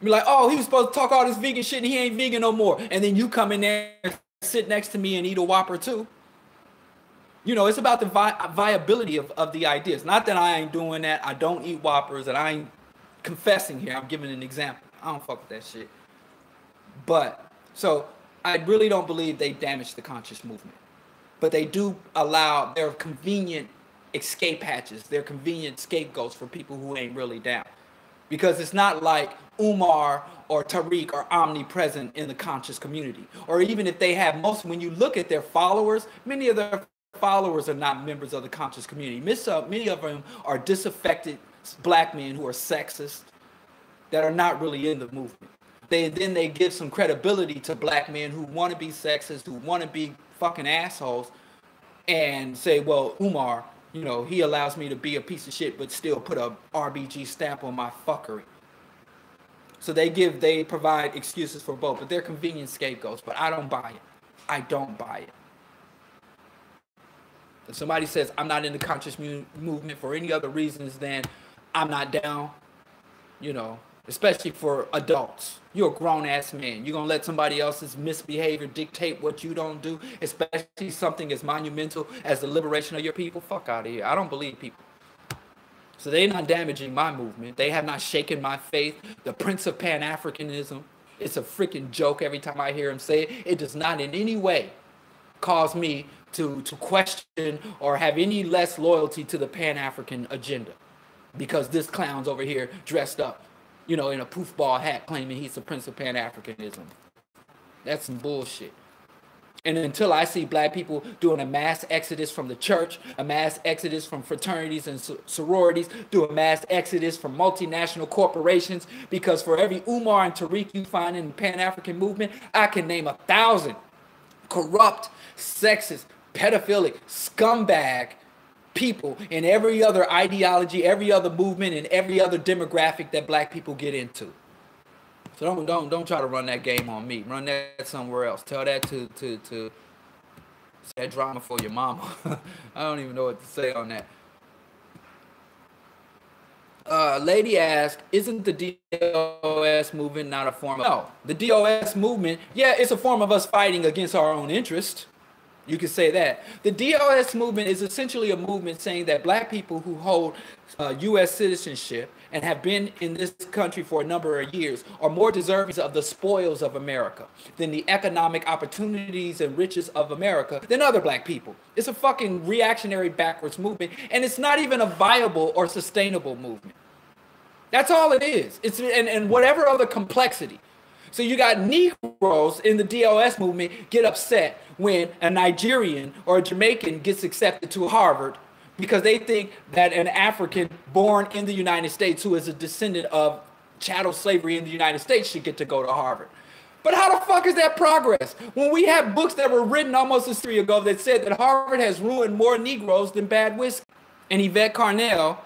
you're like, oh, he was supposed to talk all this vegan shit and he ain't vegan no more. And then you come in there and sit next to me and eat a Whopper too. You know, it's about the viability of the ideas. Not that I ain't doing that. I don't eat Whoppers and I ain't confessing here. I'm giving an example. I don't fuck with that shit. But, so, I really don't believe they damage the conscious movement. But they do allow their convenient escape hatches, their convenient scapegoats for people who ain't really down. Because it's not like Umar or Tariq are omnipresent in the conscious community. Or even if they have when you look at their followers, many of their followers are not members of the conscious community. Many of them are disaffected black men who are sexist, that are not really in the movement. Then they give some credibility to black men who want to be sexist, who want to be fucking assholes, and say, well, Umar, you know, he allows me to be a piece of shit, but still put a RBG stamp on my fuckery. So they provide excuses for both, but they're convenient scapegoats. But I don't buy it. I don't buy it. If somebody says I'm not in the conscious movement for any other reasons than I'm not down, you know, especially for adults. You're a grown-ass man. You're going to let somebody else's misbehavior dictate what you don't do, especially something as monumental as the liberation of your people? Fuck out of here. I don't believe people. So they're not damaging my movement. They have not shaken my faith. The Prince of Pan-Africanism, it's a freaking joke every time I hear him say it. It does not in any way cause me to question or have any less loyalty to the Pan-African agenda because this clown's over here dressed up. you know, in a poofball hat claiming he's the Prince of Pan-Africanism. That's some bullshit. And until I see black people doing a mass exodus from the church, a mass exodus from fraternities and sororities, do a mass exodus from multinational corporations, because for every Umar and Tariq you find in the Pan-African movement, I can name 1,000 corrupt, sexist, pedophilic, scumbag people in every other ideology, every other movement, and every other demographic that black people get into. So don't try to run that game on me. Run that somewhere else. Tell that to that drama for your mama. I don't even know what to say on that. Lady asked, isn't the DOS movement not a form of... No, the DOS movement, yeah, it's a form of us fighting against our own interest. You can say that. The DOS movement is essentially a movement saying that black people who hold U.S. citizenship and have been in this country for a number of years are more deserving of the spoils of America than the economic opportunities and riches of America than other black people. It's a fucking reactionary backwards movement, and it's not even a viable or sustainable movement. That's all it is. It's and whatever other complexity. So you got Negroes in the DOS movement get upset when a Nigerian or a Jamaican gets accepted to Harvard because they think that an African born in the United States who is a descendant of chattel slavery in the United States should get to go to Harvard. But how the fuck is that progress? When we have books that were written almost a century ago that said that Harvard has ruined more Negroes than bad whiskey. And Yvette Carnell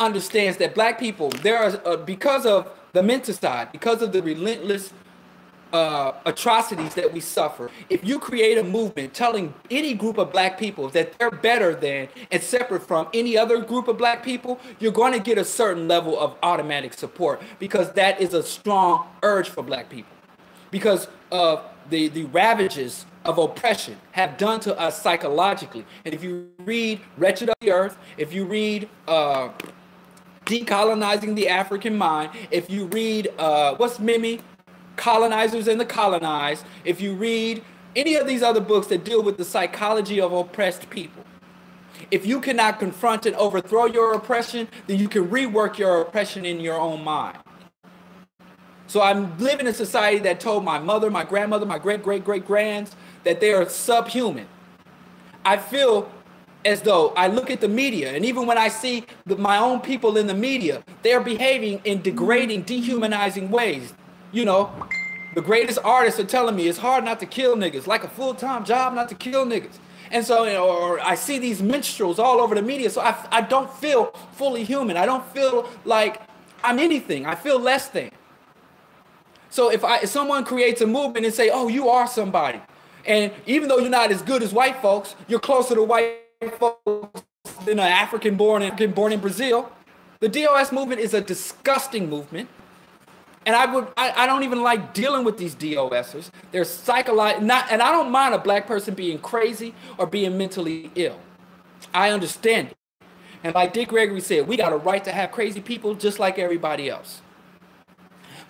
understands that black people, there are, because of the menticide, because of the relentless atrocities that we suffer, if you create a movement telling any group of black people that they're better than and separate from any other group of black people, you're going to get a certain level of automatic support, because that is a strong urge for black people. Because of the ravages of oppression have done to us psychologically. And if you read Wretched of the Earth, if you read Decolonizing the African Mind, if you read, what's Mimi? Colonizers and the Colonized, if you read any of these other books that deal with the psychology of oppressed people, if you cannot confront and overthrow your oppression, then you can rework your oppression in your own mind. So I'm living in a society that told my mother, my grandmother, my great-great-great-grands that they are subhuman. I feel as though I look at the media, and even when I see my own people in the media, they're behaving in degrading, dehumanizing ways. You know, the greatest artists are telling me it's hard not to kill niggas, like a full-time job not to kill niggas. And so, you know, or I see these minstrels all over the media, so I don't feel fully human. I don't feel like I'm anything. I feel less than. So if someone creates a movement and say, oh, you are somebody, and even though you're not as good as white folks, you're closer to white folks than an African born in Brazil. The DOS movement is a disgusting movement. And I don't even like dealing with these DOSers. They're and I don't mind a black person being crazy or being mentally ill. I understand it. And like Dick Gregory said, we got a right to have crazy people just like everybody else.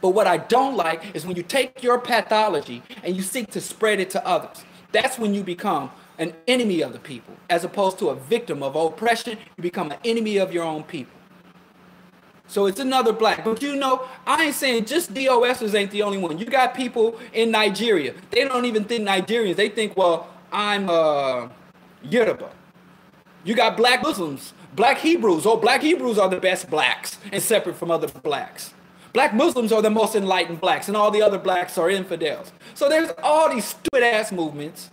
But what I don't like is when you take your pathology and you seek to spread it to others. That's when you become an enemy of the people. As opposed to a victim of oppression, you become an enemy of your own people. So it's another black. But you know, I ain't saying just DOSers ain't the only one. You got people in Nigeria. They don't even think Nigerians. They think, well, I'm Yoruba. You got black Muslims, black Hebrews. Oh, black Hebrews are the best blacks and separate from other blacks. Black Muslims are the most enlightened blacks, and all the other blacks are infidels. So there's all these stupid ass movements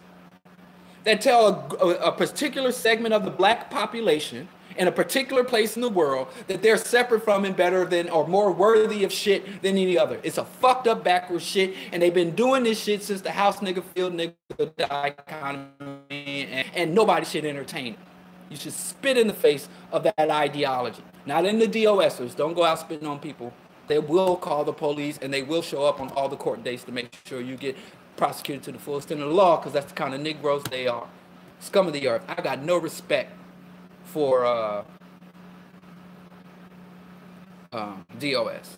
that tell a particular segment of the black population in a particular place in the world that they're separate from and better than or more worthy of shit than any other. It's a fucked up backwards shit, and they've been doing this shit since the house nigga, field nigga dichotomy, and nobody should entertain it. You should spit in the face of that ideology. Not in the DOSers. Don't go out spitting on people. They will call the police, and they will show up on all the court dates to make sure you get prosecuted to the full extent of the law, because that's the kind of Negroes they are. Scum of the earth. I got no respect for DOS.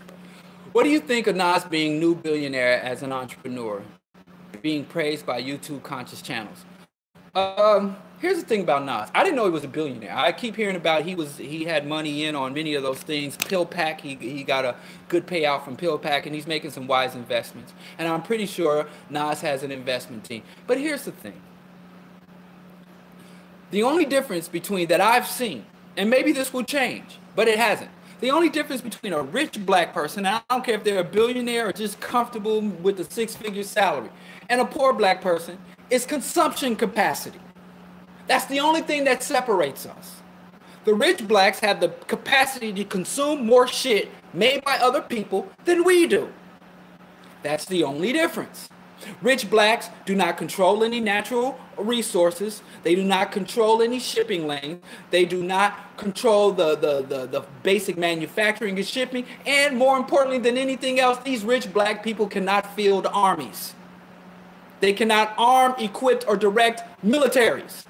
What do you think of Nas being new billionaire as an entrepreneur, being praised by YouTube conscious channels? Here's the thing about Nas. I didn't know he was a billionaire. I keep hearing about he had money in on many of those things. Pill Pack, he got a good payout from Pill Pack, and he's making some wise investments. And I'm pretty sure Nas has an investment team. But here's the thing. The only difference between that I've seen, and maybe this will change, but it hasn't. The only difference between a rich black person, and I don't care if they're a billionaire or just comfortable with a six-figure salary, and a poor black person is consumption capacity. That's the only thing that separates us. The rich blacks have the capacity to consume more shit made by other people than we do. That's the only difference. Rich blacks do not control any natural resources. They do not control any shipping lanes. They do not control the basic manufacturing and shipping. And more importantly than anything else, these rich black people cannot field armies. They cannot arm, equip, or direct militaries.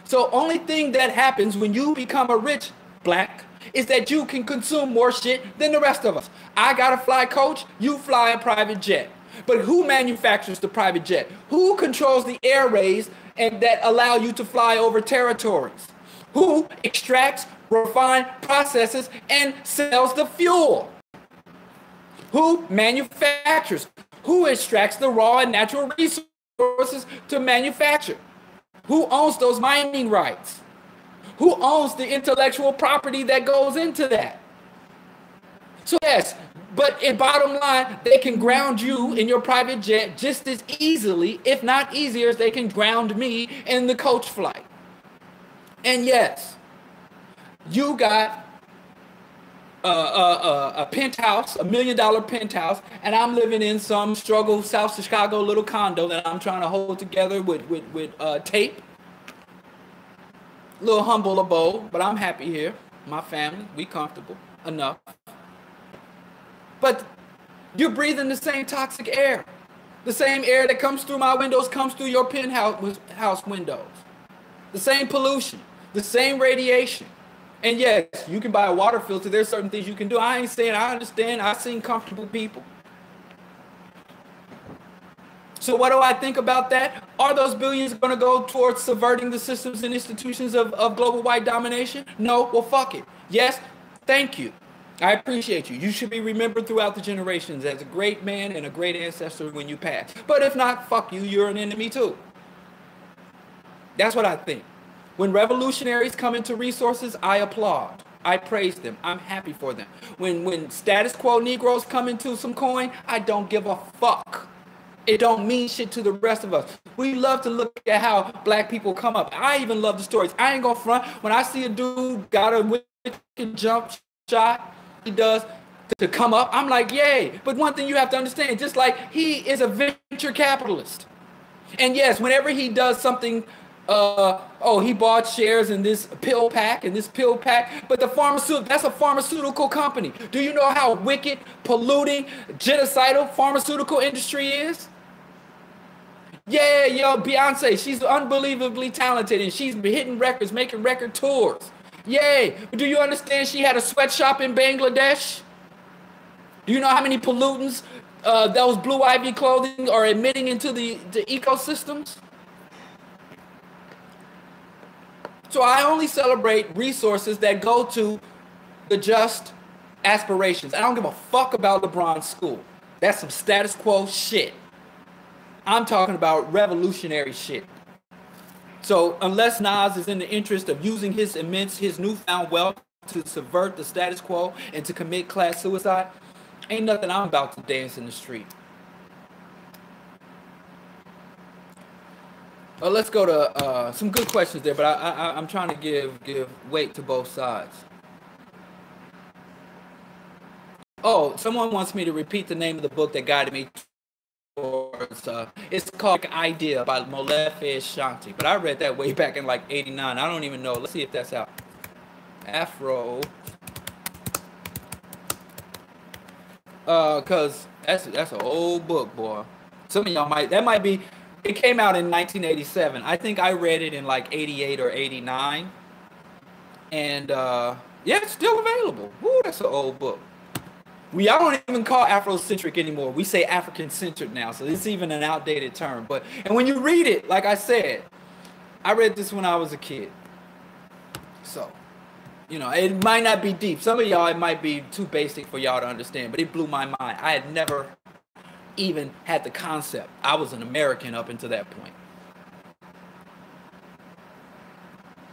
So only thing that happens when you become a rich black is that you can consume more shit than the rest of us. I got to fly coach, you fly a private jet. But who manufactures the private jet? Who controls the airways and that allow you to fly over territories? Who extracts, refines, processes, and sells the fuel? Who manufactures? Who extracts the raw and natural resources to manufacture? Who owns those mining rights? Who owns the intellectual property that goes into that? So yes, but in bottom line, they can ground you in your private jet just as easily, if not easier, as they can ground me in the coach flight. And yes, you got a penthouse, $1 million penthouse, and I'm living in some struggle South Chicago little condo that I'm trying to hold together with tape. Little humble abode, but I'm happy here. My family, we comfortable enough. But you're breathing the same toxic air. The same air that comes through my windows comes through your penthouse windows. The same pollution, the same radiation. And yes, you can buy a water filter. There's certain things you can do. I ain't saying I understand. I've seen comfortable people. So what do I think about that? Are those billions going to go towards subverting the systems and institutions of global white domination? No, well, fuck it. Yes, thank you. I appreciate you. You should be remembered throughout the generations as a great man and a great ancestor when you pass. But if not, fuck you, you're an enemy too. That's what I think. When revolutionaries come into resources, I applaud. I praise them. I'm happy for them. When status quo Negroes come into some coin, I don't give a fuck. It don't mean shit to the rest of us. We love to look at how black people come up. I even love the stories. I ain't gonna front. When I see a dude got a wicked jump shot, he does to come up, I'm like, yay. But one thing you have to understand, just like he is a venture capitalist. And yes, whenever he does something, he bought shares in this pill pack, but that's a pharmaceutical company. Do you know how wicked, polluting, genocidal pharmaceutical industry is? Yeah, Beyonce, she's unbelievably talented and she's hitting records, making record tours. Yay, but do you understand she had a sweatshop in Bangladesh? Do you know how many pollutants those Blue Ivy clothing are emitting into the ecosystems? So I only celebrate resources that go to the just aspirations. I don't give a fuck about LeBron's school. That's some status quo shit. I'm talking about revolutionary shit. So unless Nas is in the interest of using his newfound wealth to subvert the status quo and to commit class suicide, ain't nothing I'm about to dance in the street. Let's go to some good questions there, but I'm trying to give weight to both sides. Oh, someone wants me to repeat the name of the book that guided me towards, it's called Idea by Molefe Ashanti, but I read that way back in like 89. I don't even know. Let's see if that's out. Afro. Cause that's an old book, boy. Some of y'all might be. It came out in 1987. I think I read it in like 88 or 89. And yeah, it's still available. Woo, that's an old book. Y'all don't even call Afrocentric anymore. We say African-centered now, so it's even an outdated term. And when you read it, like I said, I read this when I was a kid. So, you know, it might not be deep. Some of y'all, it might be too basic for y'all to understand, but it blew my mind. I had never even had the concept. I was an American up until that point.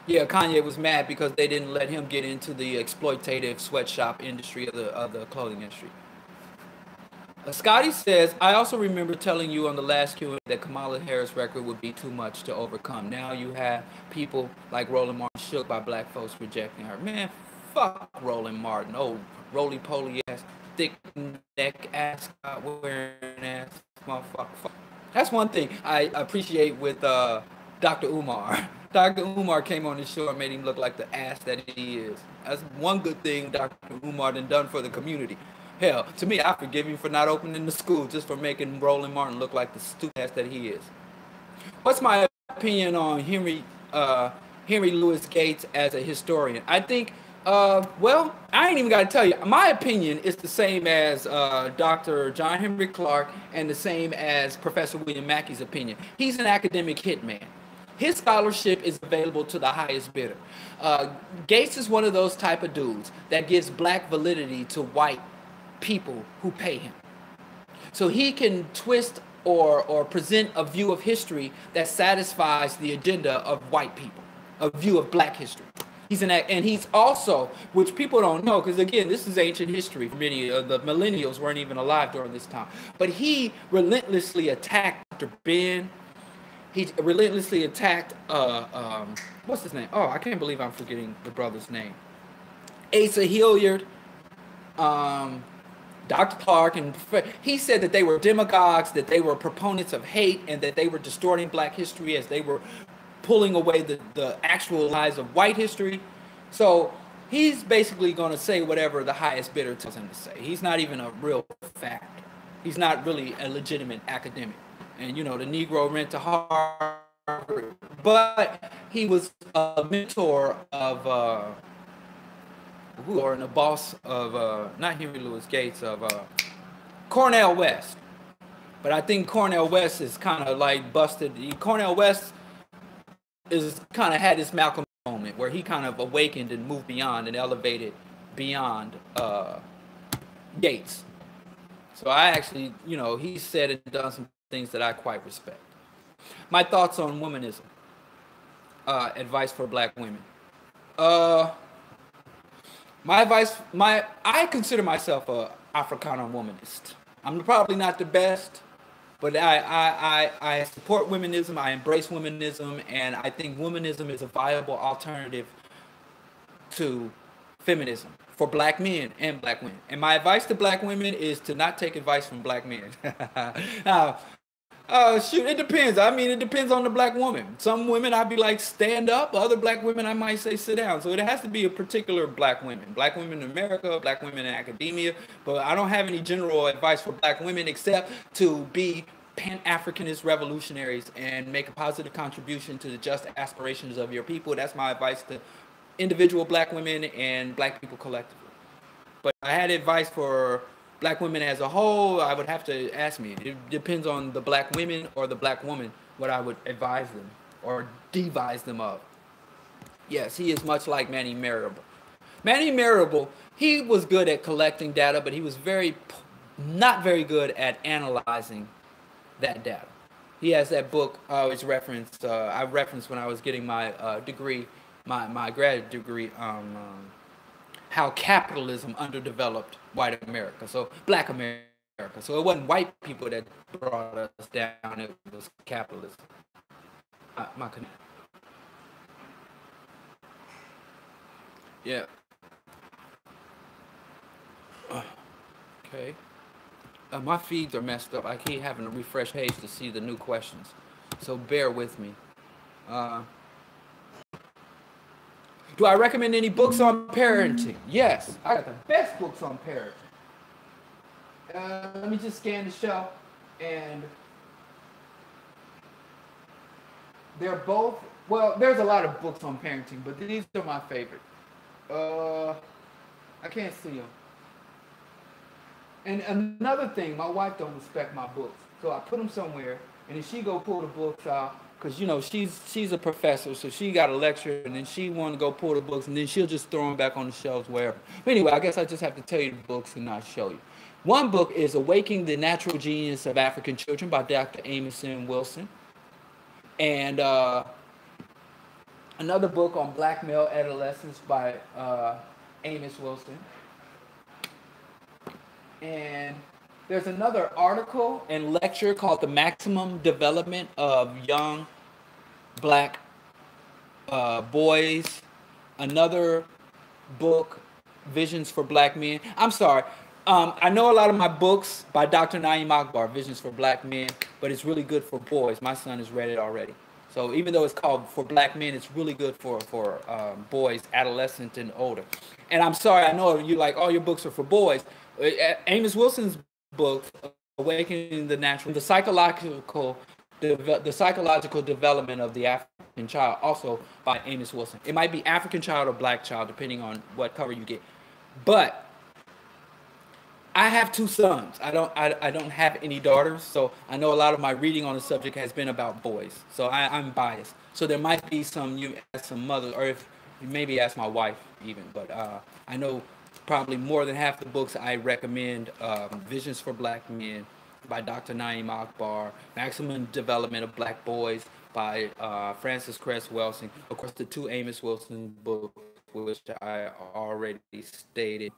Yeah, Kanye was mad because they didn't let him get into the exploitative sweatshop industry of the clothing industry. Scotty says, I also remember telling you on the last Q&A that Kamala Harris' record would be too much to overcome. Now you have people like Roland Martin shook by black folks rejecting her. Man, fuck Roland Martin. Oh, roly-poly ass, thick neck ass, wearing ass, motherfucker. That's one thing I appreciate with Dr. Umar. Dr. Umar came on the show and made him look like the ass that he is. That's one good thing Dr. Umar done for the community. Hell, to me, I forgive him for not opening the school just for making Roland Martin look like the stupid ass that he is. What's my opinion on Henry Louis Gates as a historian? I think, well, I ain't even got to tell you. My opinion is the same as Dr. John Henry Clark and the same as Professor William Mackey's opinion. He's an academic hitman. His scholarship is available to the highest bidder. Gates is one of those type of dudes that gives black validity to white people who pay him. So he can twist or present a view of history that satisfies the agenda of white people, a view of black history. And he's also, which people don't know, because again, this is ancient history. Many of the millennials weren't even alive during this time. But he relentlessly attacked Dr. Ben. He relentlessly attacked, what's his name? Oh, I can't believe I'm forgetting the brother's name. Asa Hilliard, Dr. Clark, and he said that they were demagogues, that they were proponents of hate, and that they were distorting black history as they were pulling away the actual lies of white history. So he's basically going to say whatever the highest bidder tells him to say. He's not even a real fact. He's not really a legitimate academic. And, you know, the Negro went to Harvard, but he was a mentor of, or the boss of, not Henry Louis Gates, of Cornel West. But I think Cornel West is kind of like busted. Cornel West is kind of had this Malcolm moment where he kind of awakened and moved beyond and elevated beyond Gates. So I actually, you know, he said and done some things that I quite respect. My thoughts on womanism. Advice for black women. My advice, I consider myself a Africana womanist. I'm probably not the best, but I support womanism, I embrace womanism, and I think womanism is a viable alternative to feminism for black men and black women. And my advice to black women is to not take advice from black men. Now, shoot, it depends. I mean, it depends on the black woman. Some women I'd be like, stand up. Other black women I might say, sit down. So it has to be a particular black women. Black women in America, black women in academia. But I don't have any general advice for black women except to be Pan-Africanist revolutionaries and make a positive contribution to the just aspirations of your people. That's my advice to individual black women and black people collectively. But I had advice for black women as a whole, I would have to ask me. It depends on the black women or the black woman what I would advise them or devise them of. Yes, he is much like Manny Marable. Manny Marable, he was good at collecting data, but he was not very good at analyzing that data. He has that book I always referenced. I referenced when I was getting my degree, my graduate degree, how capitalism underdeveloped white America, so black America. So it wasn't white people that brought us down, it was capitalism. Yeah. Okay. My feeds are messed up. I keep having to refresh page to see the new questions. So bear with me. Do I recommend any books on parenting? Yes, I got the best books on parenting. Let me just scan the shelf, and they're both, well, there's a lot of books on parenting, but these are my favorite. I can't see them. And another thing, my wife don't respect my books. So I put them somewhere, and then she go pull the books out, because you know she's a professor, so she got a lecture, and then she want to go pull the books, and then she'll just throw them back on the shelves wherever. But anyway, I guess I just have to tell you the books and not show you. One book is "Awakening the Natural Genius of African Children" by Dr. Amison Wilson, and another book on black male adolescence by Amos Wilson. And there's another article and lecture called "The Maximum Development of Young Black Boys." Another book, "Visions for Black Men." I'm sorry. I know a lot of my books by Dr. Naeem Akbar, "Visions for Black Men," but it's really good for boys. My son has read it already. So even though it's called "For Black Men," it's really good for boys, adolescent and older. And I'm sorry, I know you like all your books are for boys. Amos Wilson's book, "Awakening the Natural," the psychological development of the African child, also by Amos Wilson. It might be African child or black child, depending on what cover you get. But I have two sons. I don't have any daughters, so I know a lot of my reading on the subject has been about boys. So I'm biased. So there might be some, you ask some mothers, or if you maybe ask my wife even. But I know probably more than half the books I recommend: "Visions for Black Men" by Dr. Naeem Akbar, "Maximum Development of Black Boys" by Francis Cress Welsing. Of course, the two Amos Wilson books, which I already stated.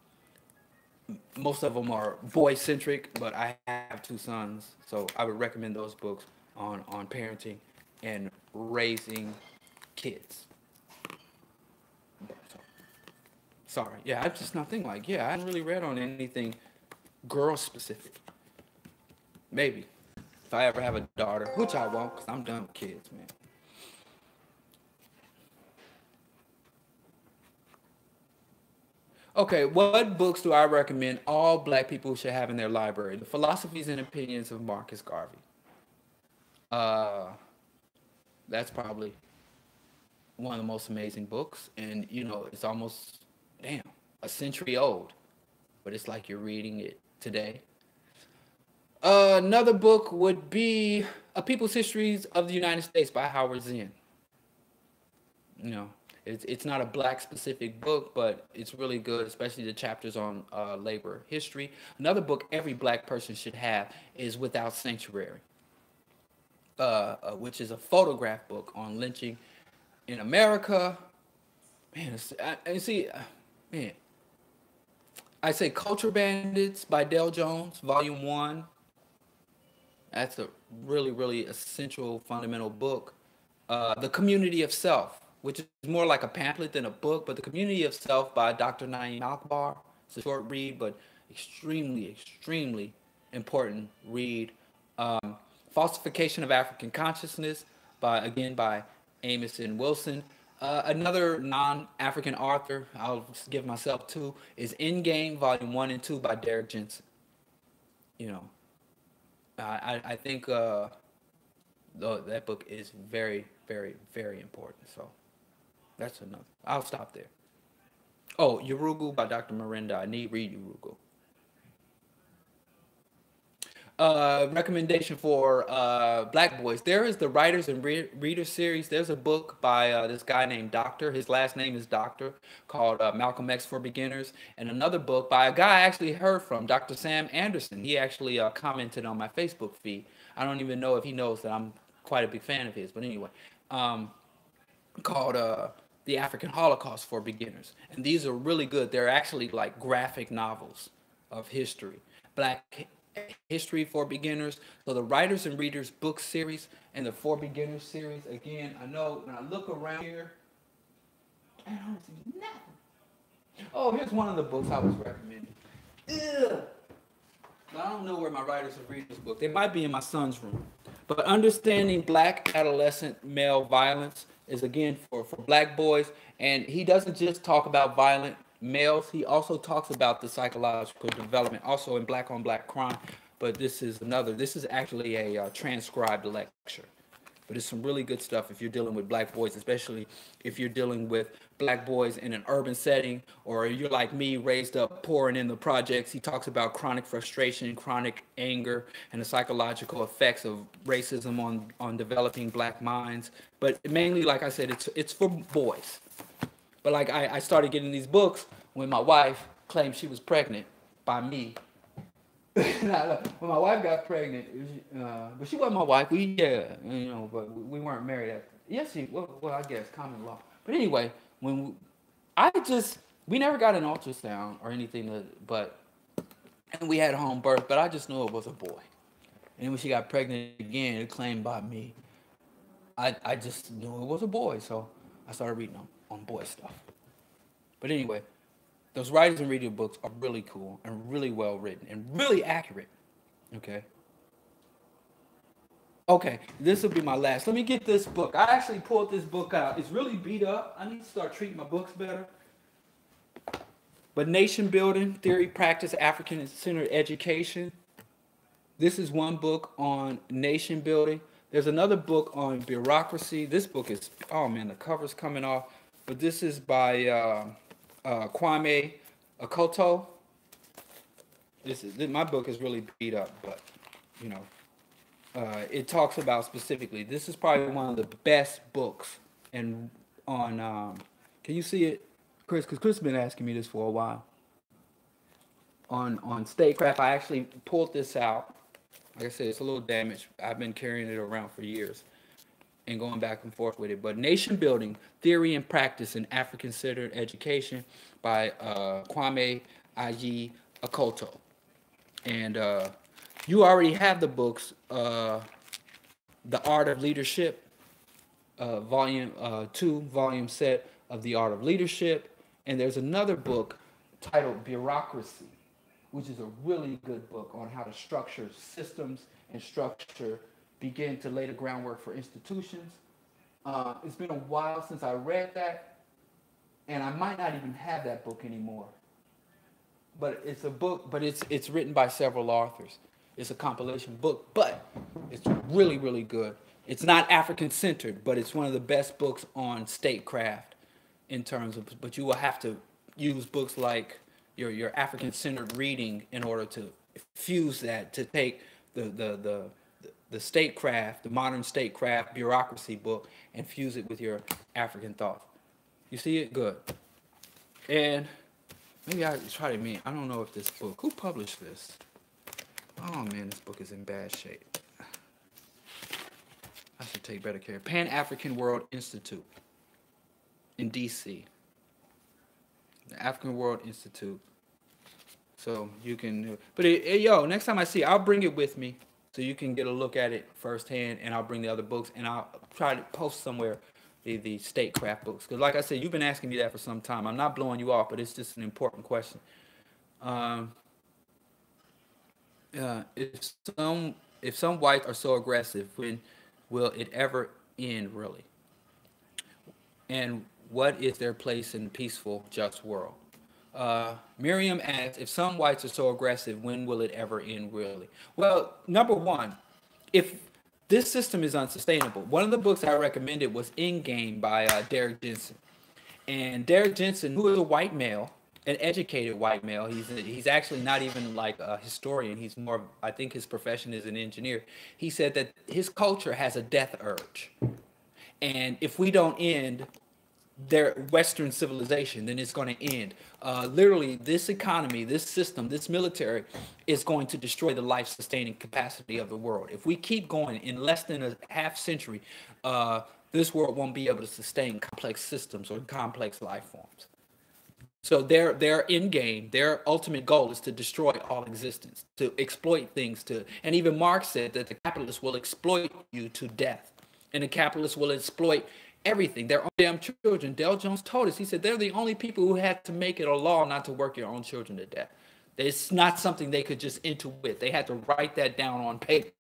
Most of them are boy centric, but I have two sons, so I would recommend those books on parenting and raising kids. So, sorry, yeah, I'm just not thinking like, yeah, I haven't really read on anything girl specific. Maybe if I ever have a daughter, which I won't, because I'm done with kids, man. Okay, what books do I recommend all black people should have in their library? "The Philosophies and Opinions of Marcus Garvey." Uh, that's probably one of the most amazing books, and you know, it's almost damn a century old, but it's like you're reading it today. Another book would be "A People's Histories of the United States" by Howard Zinn. You know, it's not a black specific book, but it's really good, especially the chapters on labor history. Another book every black person should have is "Without Sanctuary," which is a photograph book on lynching in America. Man, man, I say "Culture Bandits" by Dale Jones, Volume 1. That's a really, really essential, fundamental book. "The Community of Self," which is more like a pamphlet than a book, but "The Community of Self" by Dr. Naeem Akbar. It's a short read, but extremely, extremely important read. "Falsification of African Consciousness" by Amos and Wilson. Another non-African author, I'll give myself two, is "Endgame," Volume 1 and 2 by Derek Jensen. You know, I think that book is very, very, very important. So that's enough. I'll stop there. Oh, "Yurugu" by Dr. Miranda. I need read Yurugu. Recommendation for black boys. There is the Writers and Readers series. There's a book by this guy named Doctor. His last name is Doctor, called Malcolm X for Beginners. And another book by a guy I actually heard from, Dr. Sam Anderson. He actually commented on my Facebook feed. I don't even know if he knows that I'm quite a big fan of his. But anyway, called "The African Holocaust for Beginners." And these are really good. They're actually like graphic novels of history. Black history for beginners. So the Writers and Readers book series and the For Beginners series. Again, I know when I look around here, I don't see nothing. Oh, here's one of the books I was recommending. Ugh. I don't know where my Writers and Readers book. They might be in my son's room. But "Understanding Black Adolescent Male Violence" is again for black boys. And he doesn't just talk about violent males. He also talks about the psychological development, also in Black on Black Crime. But this is actually a transcribed lecture. but it's some really good stuff if you're dealing with black boys, especially if you're dealing with black boys in an urban setting, or you're like me, raised up poor and in the projects. He talks about chronic frustration, chronic anger, and the psychological effects of racism on developing black minds. But mainly, like I said, it's for boys. But like I started getting these books when my wife claimed she was pregnant by me. When my wife got pregnant, but she wasn't my wife. But we weren't married. Yes, well, I guess common law. But anyway, we never got an ultrasound or anything, and we had home birth. But I just knew it was a boy. And when she got pregnant again, it claimed by me. I just knew it was a boy, so I started reading on boy stuff. But anyway, those writers and reading books are really cool and really well written and really accurate. Okay. Okay, this will be my last. Let me get this book. I actually pulled this book out. It's really beat up. I need to start treating my books better. But Nation Building, Theory, Practice, African-Centered Education. This is one book on nation building. There's another book on bureaucracy. This book is, oh man, the cover's coming off. But this is by Kwame Akoto. My book is really beat up, but you know, it talks about specifically. This is probably one of the best books, and on. Can you see it, Chris? Because Chris has been asking me this for a while. On statecraft, I actually pulled this out. Like I said, it's a little damaged. I've been carrying it around for years and going back and forth with it. But Nation Building, Theory and Practice in African-Centered Education by Kwame Ayi Akoto. And you already have the books, The Art of Leadership, volume 2, volume set of The Art of Leadership. And there's another book titled Bureaucracy, which is a really good book on how to structure systems and begin to lay the groundwork for institutions. It's been a while since I read that, and I might not even have that book anymore. But it's a book, but it's written by several authors. It's a compilation book, but it's really, really good. It's not African-centered, but it's one of the best books on statecraft in terms of, but you will have to use books like your African-centered reading in order to fuse that, to take the statecraft, the modern statecraft bureaucracy book, and fuse it with your African thought. You see it? Good. And maybe I try to mean, I don't know if this book, who published this? Oh man, this book is in bad shape. I should take better care. Pan-African World Institute in DC. The African World Institute. So you can, but yo, next time I see it, I'll bring it with me so you can get a look at it firsthand, and I'll bring the other books, and I'll try to post somewhere the statecraft books. Because like I said, you've been asking me that for some time. I'm not blowing you off, but it's just an important question. If some whites are so aggressive, when will it ever end, really? And what is their place in a peaceful, just world? Miriam asks, if some whites are so aggressive, when will it ever end, really? Well, number one, if this system is unsustainable, one of the books I recommended was In Game by Derek Jensen. And Derek Jensen, who is a white male, an educated white male, he's actually not even like a historian. He's more, I think his profession is an engineer. He said that his culture has a death urge. And if we don't end their Western civilization, then it's going to end. Literally, this economy, this system, this military is going to destroy the life-sustaining capacity of the world. If we keep going in less than a half century, this world won't be able to sustain complex systems or complex life forms. So their end game, their ultimate goal is to destroy all existence, to exploit things, and even Marx said that the capitalists will exploit you to death, and the capitalists will exploit everything, their own damn children. Dale Jones told us, he said, they're the only people who had to make it a law not to work your own children to death. It's not something they could just intuit. They had to write that down on paper,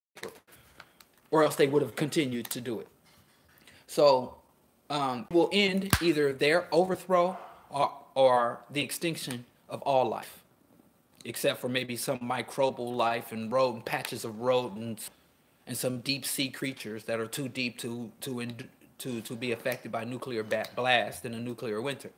or else they would have continued to do it. So will end either their overthrow or the extinction of all life, except for maybe some microbial life and patches of rodents and some deep sea creatures that are too deep to be affected by nuclear blast in a nuclear winter.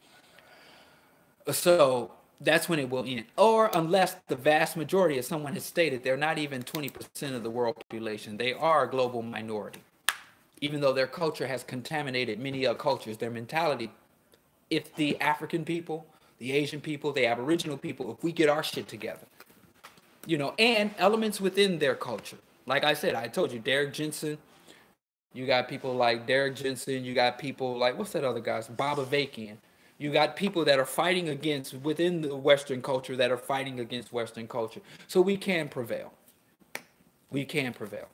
So that's when it will end. Or unless the vast majority, as someone has stated, they're not even 20% of the world population. They are a global minority. Even though their culture has contaminated many other cultures, their mentality, if the African people, the Asian people, the Aboriginal people, if we get our shit together, and elements within their culture. Like I said, I told you, Derek Jensen, you got people like Derek Jensen, you got people like, what's that other guy's? Bob Avakian. You got people that are fighting against, within the Western culture, that are fighting against Western culture. So we can prevail. We can prevail.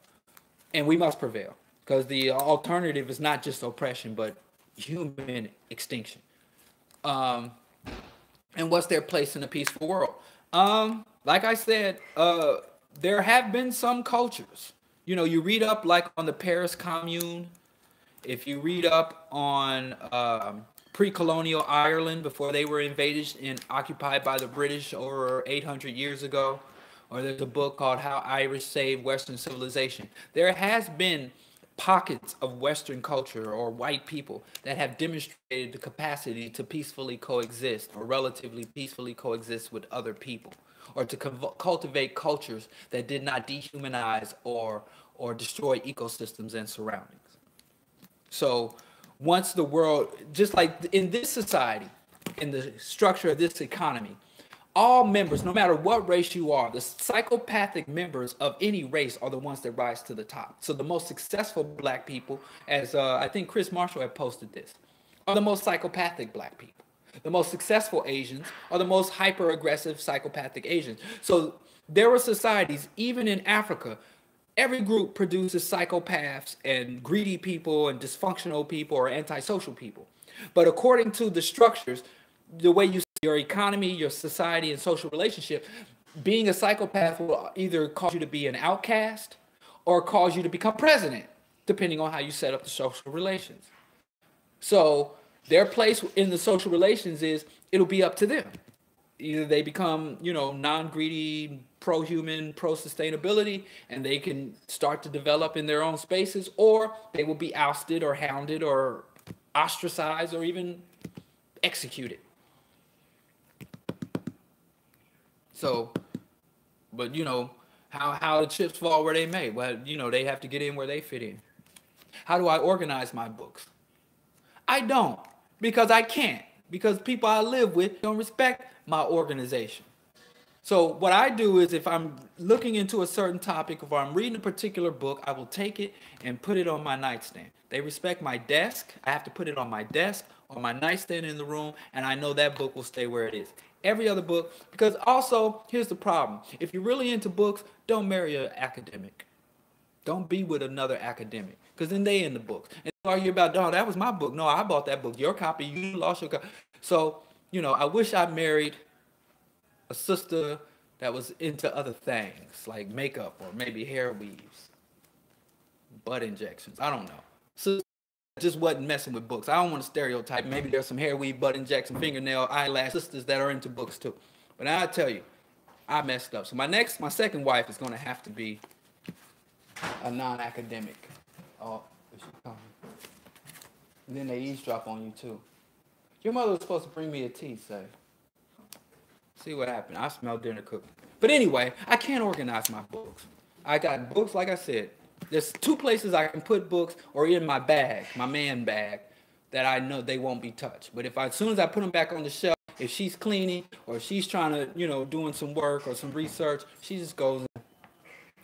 And we must prevail. Because the alternative is not just oppression, but human extinction. And what's their place in a peaceful world? Like I said, there have been some cultures. You read up like on the Paris Commune. If you read up on pre-colonial Ireland before they were invaded and occupied by the British over 800 years ago, or there's a book called How Irish Saved Western Civilization. There has been pockets of Western culture or white people that have demonstrated the capacity to peacefully coexist or relatively peacefully coexist with other people, or to cultivate cultures that did not dehumanize or destroy ecosystems and surroundings. So once the world, just like in this society, in the structure of this economy, all members, no matter what race you are, the psychopathic members of any race are the ones that rise to the top. So the most successful black people, as I think Chris Marshall had posted this, are the most psychopathic black people. The most successful Asians are the most hyper-aggressive psychopathic Asians. So there are societies, even in Africa, every group produces psychopaths and greedy people and dysfunctional people or antisocial people. But according to the structures, the way you see your economy, your society, and social relationship, being a psychopath will either cause you to be an outcast or cause you to become president, depending on how you set up the social relations. So their place in the social relations is it'll be up to them. Either they become, non-greedy, pro-human, pro-sustainability, and they can start to develop in their own spaces, or they will be ousted or hounded or ostracized or even executed. So, but how the chips fall where they may. Well, they have to get in where they fit in. How do I organize my books? I don't, because I can't, because people I live with don't respect my organization. So what I do is, if I'm looking into a certain topic, if I'm reading a particular book, I will take it and put it on my nightstand. They respect my desk. I have to put it on my desk or my nightstand in the room, and I know that book will stay where it is. Every other book, because also, here's the problem. If you're really into books, don't marry an academic. Don't be with another academic, because then they in the books. And they argue about, no, that was my book. No, I bought that book. Your copy, you lost your copy. So, I wish I married a sister that was into other things, like makeup or maybe hair weaves, butt injections. I don't know. So just wasn't messing with books. I don't want to stereotype. Maybe there's some hair weave, butt injection, fingernail, eyelash sisters that are into books too. But I tell you, I messed up. So my second wife is going to have to be a non-academic. Oh, is she coming? And then they eavesdrop on you too. Your mother was supposed to bring me a tea, say. See what happened. I smell dinner cooking. But anyway, I can't organize my books. I got books, like I said. There's two places I can put books, or in my bag, my man bag, that I know they won't be touched. But as soon as I put them back on the shelf, if she's cleaning or she's trying to, doing some work or some research, she just goes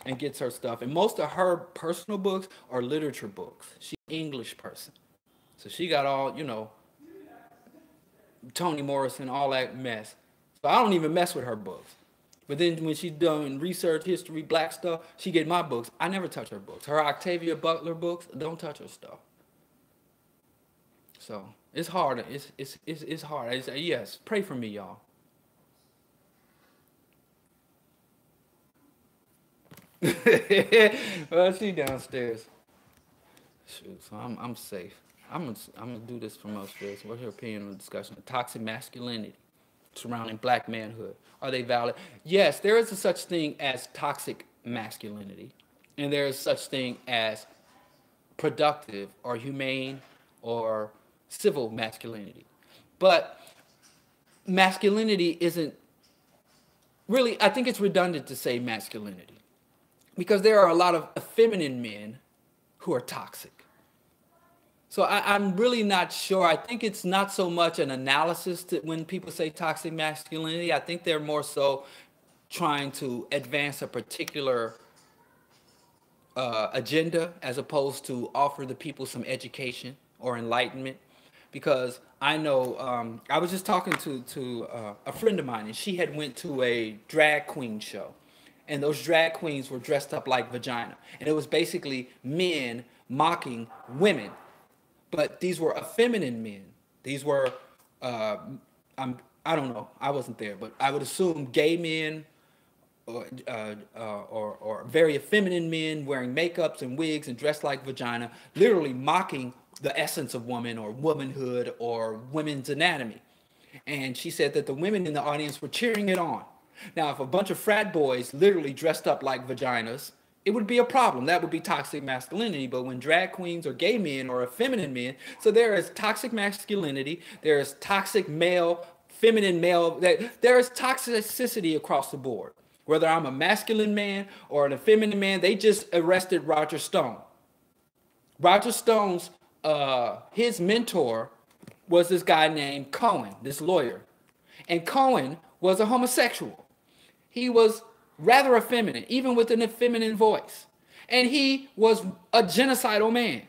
and gets her stuff. And most of her personal books are literature books. She's an English person. So she got all, Toni Morrison, all that mess. So I don't even mess with her books. But then when she's done research, history, black stuff, she get my books. I never touch her books. Her Octavia Butler books, don't touch her stuff. So it's hard. It's hard. Yes, pray for me, y'all. Well, she downstairs. Shoot, so I'm safe. I'm gonna do this from upstairs. What's your opinion on the discussion of toxic masculinity surrounding black manhood? Are they valid? Yes, there is a such thing as toxic masculinity, and there is such thing as productive or humane or civil masculinity. But masculinity isn't really, I think it's redundant to say masculinity because there are a lot of effeminate men who are toxic. So I'm really not sure. I think it's not so much an analysis to when people say toxic masculinity. I think they're more so trying to advance a particular agenda as opposed to offer the people some education or enlightenment. Because I know I was just talking to a friend of mine, and she had went to a drag queen show, and those drag queens were dressed up like vagina, and it was basically men mocking women, but these were effeminate men. These were I don't know, I wasn't there, but I would assume gay men or very effeminate men wearing makeups and wigs and dressed like vagina, literally mocking the essence of woman or womanhood or women's anatomy. And she said that the women in the audience were cheering it on. Now, if a bunch of frat boys literally dressed up like vaginas, it would be a problem. That would be toxic masculinity. But when drag queens or gay men or effeminate men, so there is toxic masculinity, there is toxic male, feminine male, there is toxicity across the board. Whether I'm a masculine man or an effeminate man, they just arrested Roger Stone. Roger Stone's, his mentor was this guy named Cohen, this lawyer. And Cohen was a homosexual. He was rather effeminate, even with an effeminate voice. And he was a genocidal man.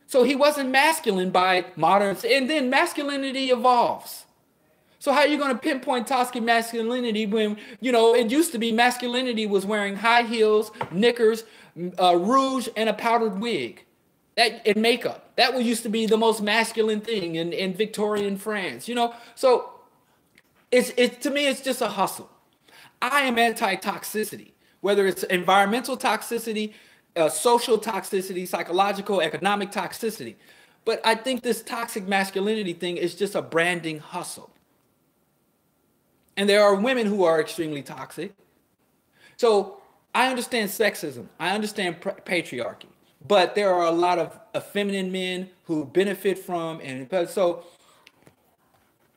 So he wasn't masculine by modern, and then masculinity evolves. So how are you going to pinpoint toxic masculinity when, it used to be masculinity was wearing high heels, knickers, rouge, and a powdered wig, and makeup. That used to be the most masculine thing in Victorian France, So it's to me, it's just a hustle. I am anti-toxicity, whether it's environmental toxicity, social toxicity, psychological, economic toxicity. But I think this toxic masculinity thing is just a branding hustle. And there are women who are extremely toxic. So I understand sexism. I understand patriarchy. But there are a lot of effeminate men who benefit from, so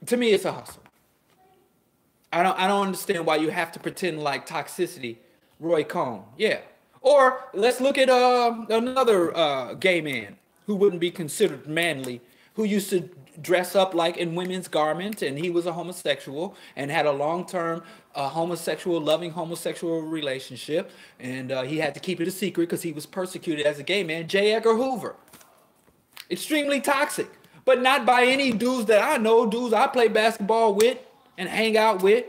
to me, it's a hustle. I don't understand why you have to pretend like toxicity, Roy Cohn. Yeah. Or let's look at another gay man who wouldn't be considered manly, who used to dress up like in women's garments, and he was a homosexual and had a long-term loving homosexual relationship, and he had to keep it a secret because he was persecuted as a gay man. J. Edgar Hoover. Extremely toxic, but not by any dudes that I know, dudes I play basketball with and hang out with.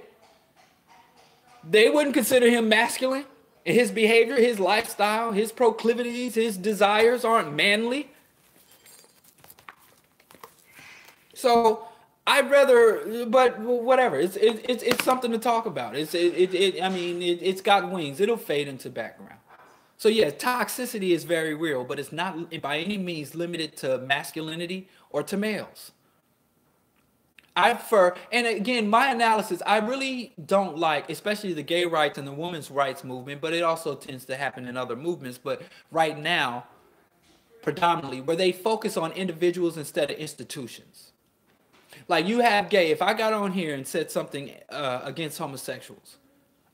They wouldn't consider him masculine. And his behavior, his lifestyle, his proclivities, his desires aren't manly. So I'd rather, but whatever. It's something to talk about. It's got wings. It'll fade into background. So yeah, toxicity is very real, but it's not by any means limited to masculinity or to males. And again, my analysis, I really don't like, especially the gay rights and the women's rights movement, but it also tends to happen in other movements. But right now, predominantly, where they focus on individuals instead of institutions. Like you have gay, if I got on here and said something against homosexuals,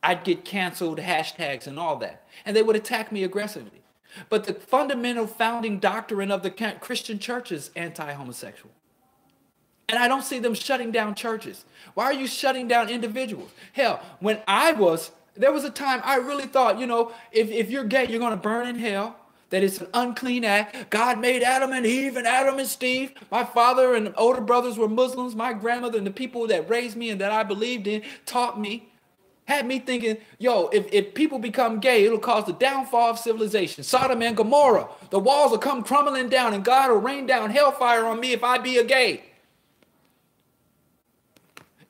I'd get canceled, hashtags and all that. And they would attack me aggressively. But the fundamental founding doctrine of the Christian church is anti-homosexual. And I don't see them shutting down churches. Why are you shutting down individuals? Hell, there was a time I really thought, if you're gay, you're going to burn in hell. That it's an unclean act. God made Adam and Eve and Adam and Steve. My father and older brothers were Muslims. My grandmother and the people that raised me and that I believed in taught me, had me thinking, if people become gay, it'll cause the downfall of civilization. Sodom and Gomorrah. The walls will come crumbling down and God will rain down hellfire on me if I be a gay.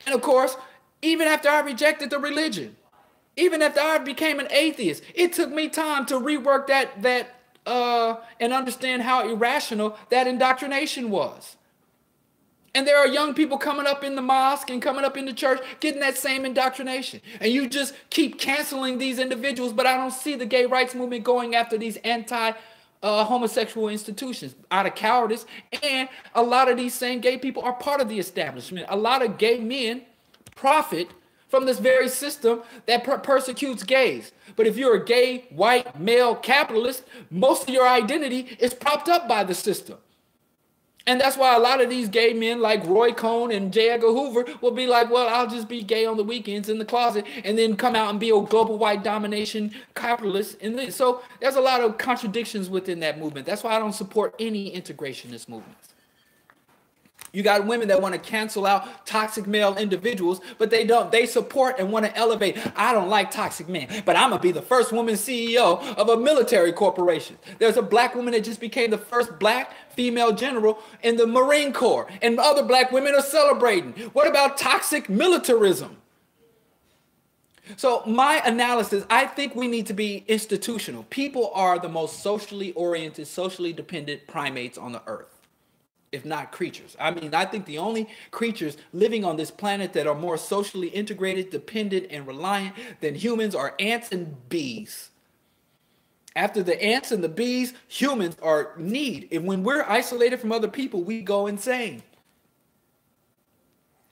And of course, even after I rejected the religion, even after I became an atheist, it took me time to rework that and understand how irrational that indoctrination was. And there are young people coming up in the mosque and coming up in the church getting that same indoctrination. And you just keep canceling these individuals, but I don't see the gay rights movement going after these homosexual institutions out of cowardice. And a lot of these same gay people are part of the establishment. A lot of gay men profit from this very system that persecutes gays. But if you're a gay, white, male capitalist, most of your identity is propped up by the system. And that's why a lot of these gay men like Roy Cohn and J. Edgar Hoover will be like, well, I'll just be gay on the weekends in the closet and then come out and be a global white domination capitalist. And so there's a lot of contradictions within that movement. That's why I don't support any integrationist movements. You got women that want to cancel out toxic male individuals, but they don't. They support and want to elevate. I don't like toxic men, but I'm going to be the first woman CEO of a military corporation. There's a black woman that just became the first black female general in the Marine Corps, and other black women are celebrating. What about toxic militarism? So my analysis, I think we need to be institutional. People are the most socially oriented, socially dependent primates on the earth, if not creatures. I mean, I think the only creatures living on this planet that are more socially integrated, dependent, and reliant than humans are ants and bees. After the ants and the bees, humans are need. And when we're isolated from other people, we go insane.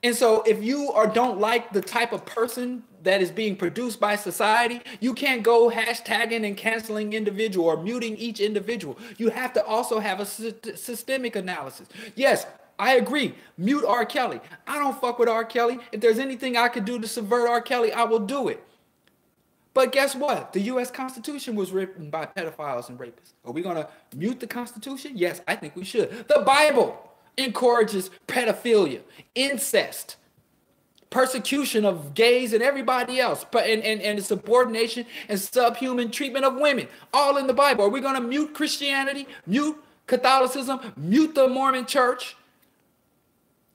And so if you don't like the type of person that is being produced by society, you can't go hashtagging and canceling individual or muting each individual. You have to also have a systemic analysis. Yes, I agree. Mute R. Kelly. I don't fuck with R. Kelly. If there's anything I could do to subvert R. Kelly, I will do it. But guess what? The U.S. Constitution was written by pedophiles and rapists. Are we going to mute the Constitution? Yes, I think we should. The Bible encourages pedophilia, incest, persecution of gays and everybody else, and the subordination and subhuman treatment of women, all in the Bible. Are we going to mute Christianity, mute Catholicism, mute the Mormon church?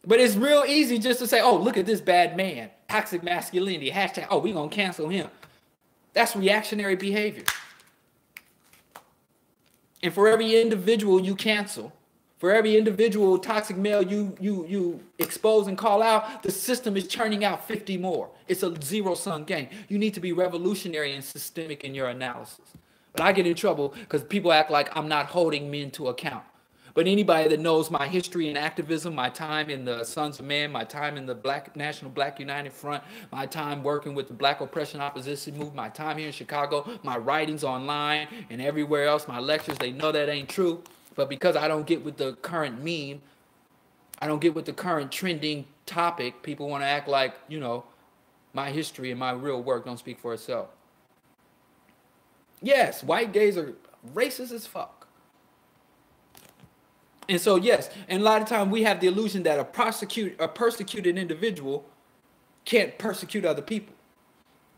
But it's real easy just to say, oh, look at this bad man, toxic masculinity, hashtag, oh, we're going to cancel him. That's reactionary behavior. And for every individual you cancel, for every individual toxic male you expose and call out, the system is churning out 50 more. It's a zero-sum game. You need to be revolutionary and systemic in your analysis. But I get in trouble because people act like I'm not holding men to account. But anybody that knows my history in activism, my time in the Sons of Man, my time in the National Black United Front, my time working with the Black Oppression Opposition Movement, my time here in Chicago, my writings online and everywhere else, my lectures, they know that ain't true. But because I don't get with the current meme, I don't get with the current trending topic, people want to act like, you know, my history and my real work don't speak for itself. Yes, white gays are racist as fuck. And so, yes, and a lot of times we have the illusion that a persecuted individual can't persecute other people.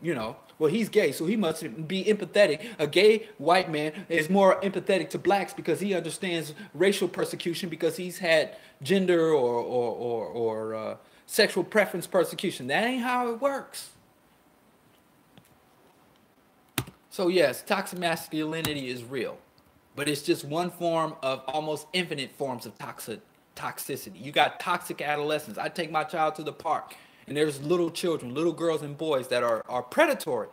You know, well, he's gay, so he must be empathetic. A gay white man is more empathetic to blacks because he understands racial persecution because he's had gender or sexual preference persecution. That ain't how it works. So, yes, toxic masculinity is real. But it's just one form of almost infinite forms of toxicity. You got toxic adolescents. I take my child to the park, and there's little children, little girls and boys that are predatory,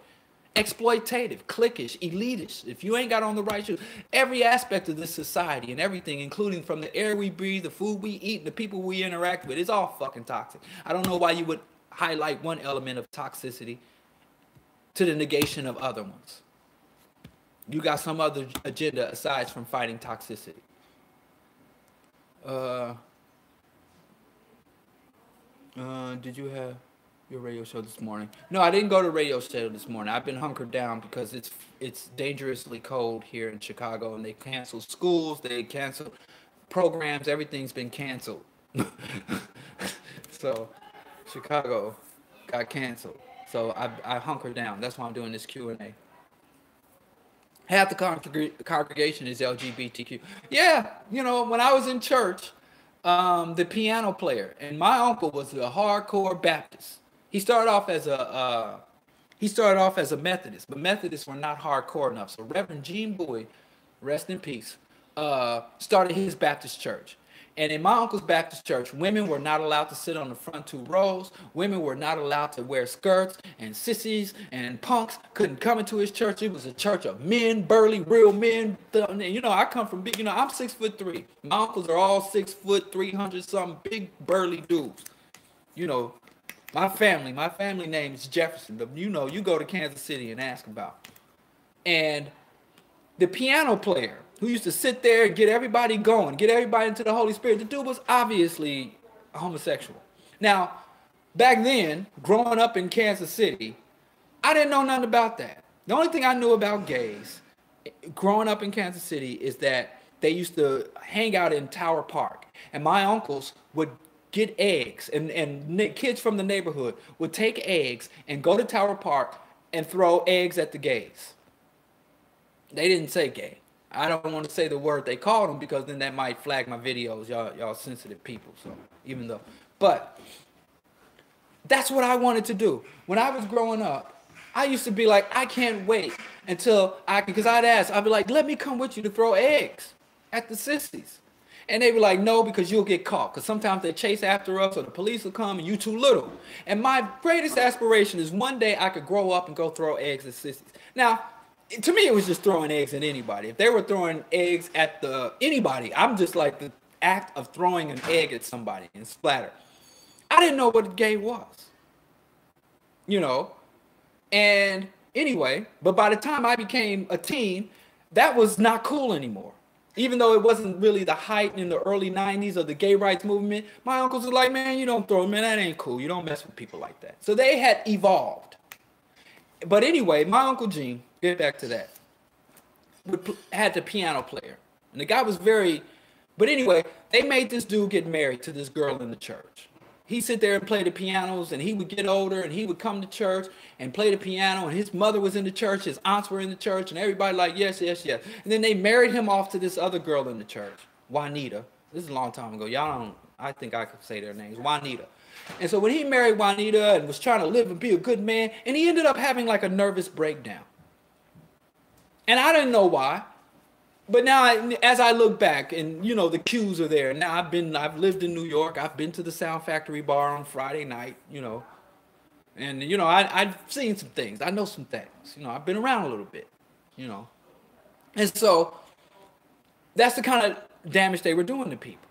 exploitative, cliquish, elitist. If you ain't got on the right shoes, every aspect of this society and everything, including from the air we breathe, the food we eat, the people we interact with, is all fucking toxic. I don't know why you would highlight one element of toxicity to the negation of other ones. You got some other agenda aside from fighting toxicity. Did you have your radio show this morning? No, I didn't go to radio show this morning. I've been hunkered down because it's dangerously cold here in Chicago, and they canceled schools, they canceled programs, everything's been canceled. So Chicago got canceled. So I hunkered down. That's why I'm doing this Q&A. Half the congregation is LGBTQ. Yeah, you know, when I was in church, the piano player, and my uncle was a hardcore Baptist. He started off as a Methodist, but Methodists were not hardcore enough. So Reverend Gene Bowie, rest in peace, started his Baptist church. And in my uncle's Baptist church, women were not allowed to sit on the front 2 rows. Women were not allowed to wear skirts, and sissies and punks couldn't come into his church. It was a church of men, burly, real men. You know, I come from big, you know, I'm 6'3". My uncles are all 6 foot, 300 something, big, burly dudes. You know, my family name is Jefferson. But you know, you go to Kansas City and ask about. And the piano player who used to sit there and get everybody going, get everybody into the Holy Spirit, the dude was obviously homosexual. Now, back then, growing up in Kansas City, I didn't know nothing about that. The only thing I knew about gays growing up in Kansas City is that they used to hang out in Tower Park. And my uncles would get eggs, and kids from the neighborhood would take eggs and go to Tower Park and throw eggs at the gays. They didn't say gay. I don't want to say the word they called them because then that might flag my videos. Y'all sensitive people. So even though, but that's what I wanted to do. When I was growing up, I used to be like, I can't wait until because I'd be like, let me come with you to throw eggs at the sissies. And they were like, no, because you'll get caught. Because sometimes they chase after us or the police will come and you too little. And my greatest aspiration is one day I could grow up and go throw eggs at sissies. Now, to me, it was just throwing eggs at anybody. If they were throwing eggs at anybody, I'm just like the act of throwing an egg at somebody and splatter. I didn't know what a gay was, you know. And anyway, but by the time I became a teen, that was not cool anymore. Even though it wasn't really the height in the early 90s of the gay rights movement, my uncles were like, man, you don't throw them, man, that ain't cool. You don't mess with people like that. So they had evolved. But anyway, my Uncle Gene, get back to that, had the piano player. And the guy was but anyway, they made this dude get married to this girl in the church. He'd sit there and play the pianos, and he would get older, and he would come to church and play the piano, and his mother was in the church, his aunts were in the church, and everybody like, yes, yes, yes. And then they married him off to this other girl in the church, Juanita. This is a long time ago. Y'all don't, I think I could say their names, Juanita. And so when he married Juanita and was trying to live and be a good man, and he ended up having like a nervous breakdown. And I didn't know why. But now, as I look back, and you know, the cues are there. Now I've lived in New York. I've been to the Sound Factory bar on Friday night, you know. And, you know, I've seen some things. I know some things. You know, I've been around a little bit, you know. And so that's the kind of damage they were doing to people.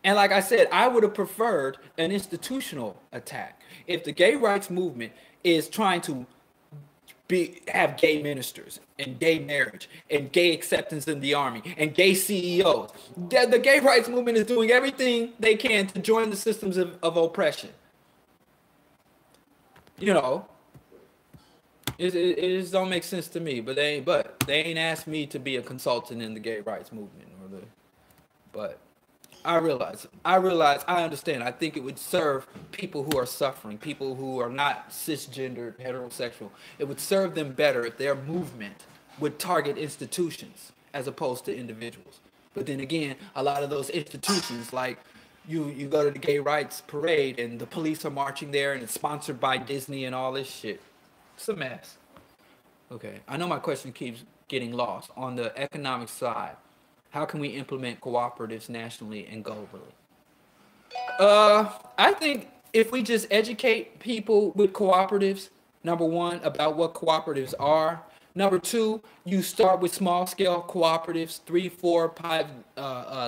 And like I said, I would have preferred an institutional attack. If the gay rights movement is trying to have gay ministers and gay marriage and gay acceptance in the army and gay CEOs, the gay rights movement is doing everything they can to join the systems of oppression. You know, it just don't make sense to me. But they ain't asked me to be a consultant in the gay rights movement, but I understand. I think it would serve people who are suffering, people who are not cisgendered, heterosexual. It would serve them better if their movement would target institutions as opposed to individuals. But then again, a lot of those institutions, like you go to the gay rights parade and the police are marching there and it's sponsored by Disney and all this shit. It's a mess. Okay, I know my question keeps getting lost. On the economic side, how can we implement cooperatives nationally and globally? I think if we just educate people with cooperatives, number one, about what cooperatives are. Number two, you start with small scale cooperatives, 3, 4, 5,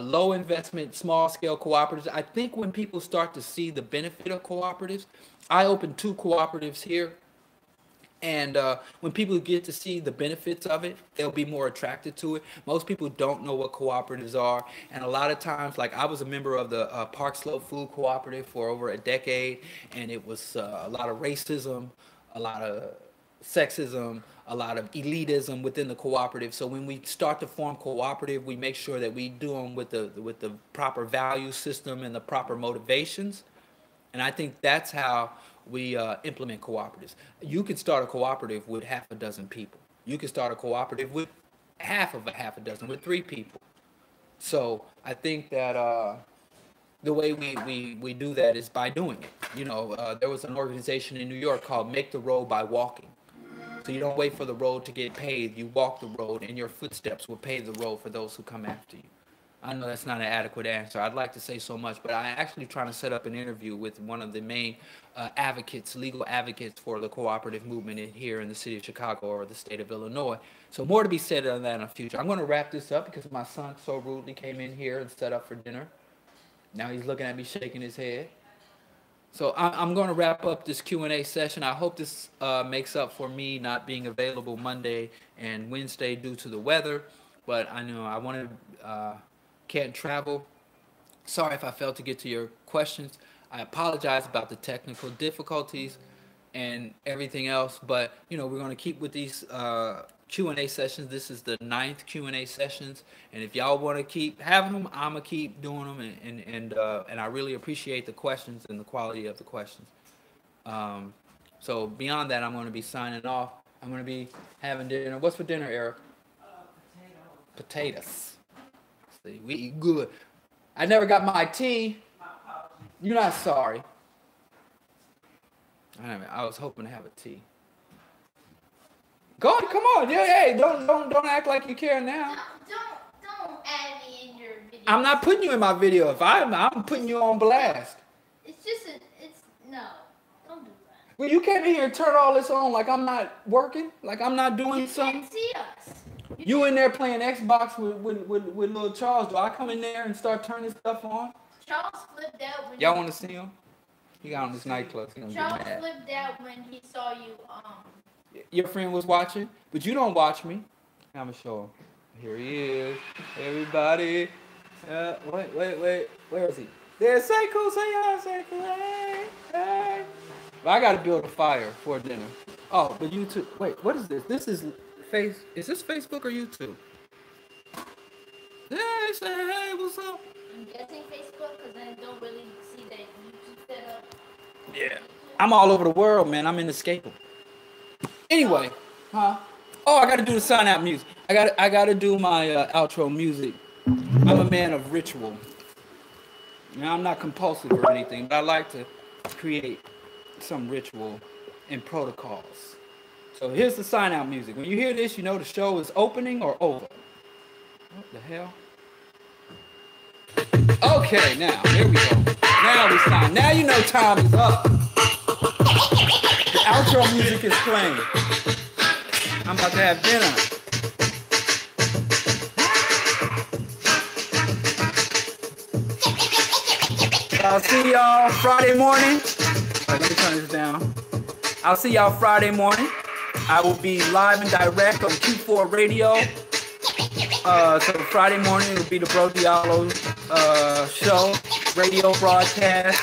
low investment, small scale cooperatives. I think when people start to see the benefit of cooperatives, I opened 2 cooperatives here. And when people get to see the benefits of it, they'll be more attracted to it. Most people don't know what cooperatives are. And a lot of times, like I was a member of the Park Slope Food Cooperative for over a decade. And it was a lot of racism, a lot of sexism, a lot of elitism within the cooperative. So when we start to form cooperative, we make sure that we do them with the proper value system and the proper motivations. And I think that's how we implement cooperatives. You can start a cooperative with half a dozen people. You can start a cooperative with half a dozen, with 3 people. So I think that the way we do that is by doing it. You know, there was an organization in New York called Make the Road by Walking. So you don't wait for the road to get paved. You walk the road, and your footsteps will pave the road for those who come after you. I know that's not an adequate answer. I'd like to say so much, but I'm actually trying to set up an interview with one of the main advocates, legal advocates for the cooperative movement here in the city of Chicago or the state of Illinois. So more to be said on that in the future. I'm going to wrap this up because my son so rudely came in here and set up for dinner. Now he's looking at me shaking his head. So I'm going to wrap up this Q&A session. I hope this makes up for me not being available Monday and Wednesday due to the weather. But I know I want to can't travel. Sorry if I failed to get to your questions. I apologize about the technical difficulties and everything else. But you know, we're going to keep with these Q&A sessions. This is the 9th Q&A sessions, and if y'all want to keep having them, I'm gonna keep doing them, and I really appreciate the questions and the quality of the questions. So beyond that, I'm going to be signing off. I'm going to be having dinner. What's for dinner, Eric? Potatoes. See, we eat good. I never got my tea. You're not sorry. I was hoping to have a tea. Go on, come on. Yeah, hey, don't act like you care now. Don't add me in your video. I'm not putting you in my video. If I'm putting you on blast. It's just no. Don't do that. Well, you came in here and turned all this on like I'm not working, like I'm not doing something. You can't see us. You in there playing Xbox with little Charles. Do I come in there and start turning stuff on? Charles flipped out when y'all want to see him? He got on his nightclub. Charles flipped out when he saw you. Your friend was watching, but you don't watch me. I'm gonna show him. Here he is, everybody. Wait. Where is he? There's Seiko. Say hey, hey. Well, I gotta build a fire for dinner. Oh, but YouTube. Wait, what is this? This is Is this Facebook or YouTube? Hey, say hey, what's up? I'm guessing Facebook because I don't really see that YouTube setup. Yeah, I'm all over the world, man. I'm inescapable. Anyway, Oh, I gotta do the sign out music. I gotta do my outro music. I'm a man of ritual. Now, I'm not compulsive or anything, but I like to create some ritual and protocols. So here's the sign out music. When you hear this, you know the show is opening or over. What the hell? Okay, now here we go. Now we sign. Now you know time is up. The outro music is playing. I'm about to have dinner. I'll see y'all Friday morning. Let me turn this down. I'll see y'all Friday morning. I will be live and direct on Q4 Radio. So Friday morning will be the Bro Diallo show, radio broadcast.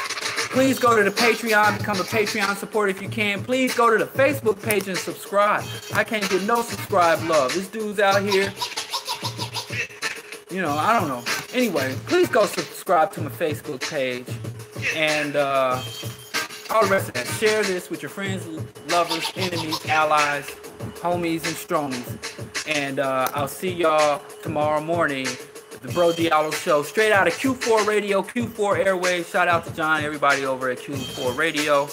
Please go to the Patreon, become a Patreon supporter if you can. Please go to the Facebook page and subscribe. I can't get no subscribe love. This dude's out here. You know, I don't know. Anyway, please go subscribe to my Facebook page. And all the rest of that. Share this with your friends, lovers, enemies, allies, homies, and stromies. And I'll see y'all tomorrow morning. The Bro Diallo Show, straight out of Q4 Radio, Q4 Airwaves. Shout out to John, everybody over at Q4 Radio.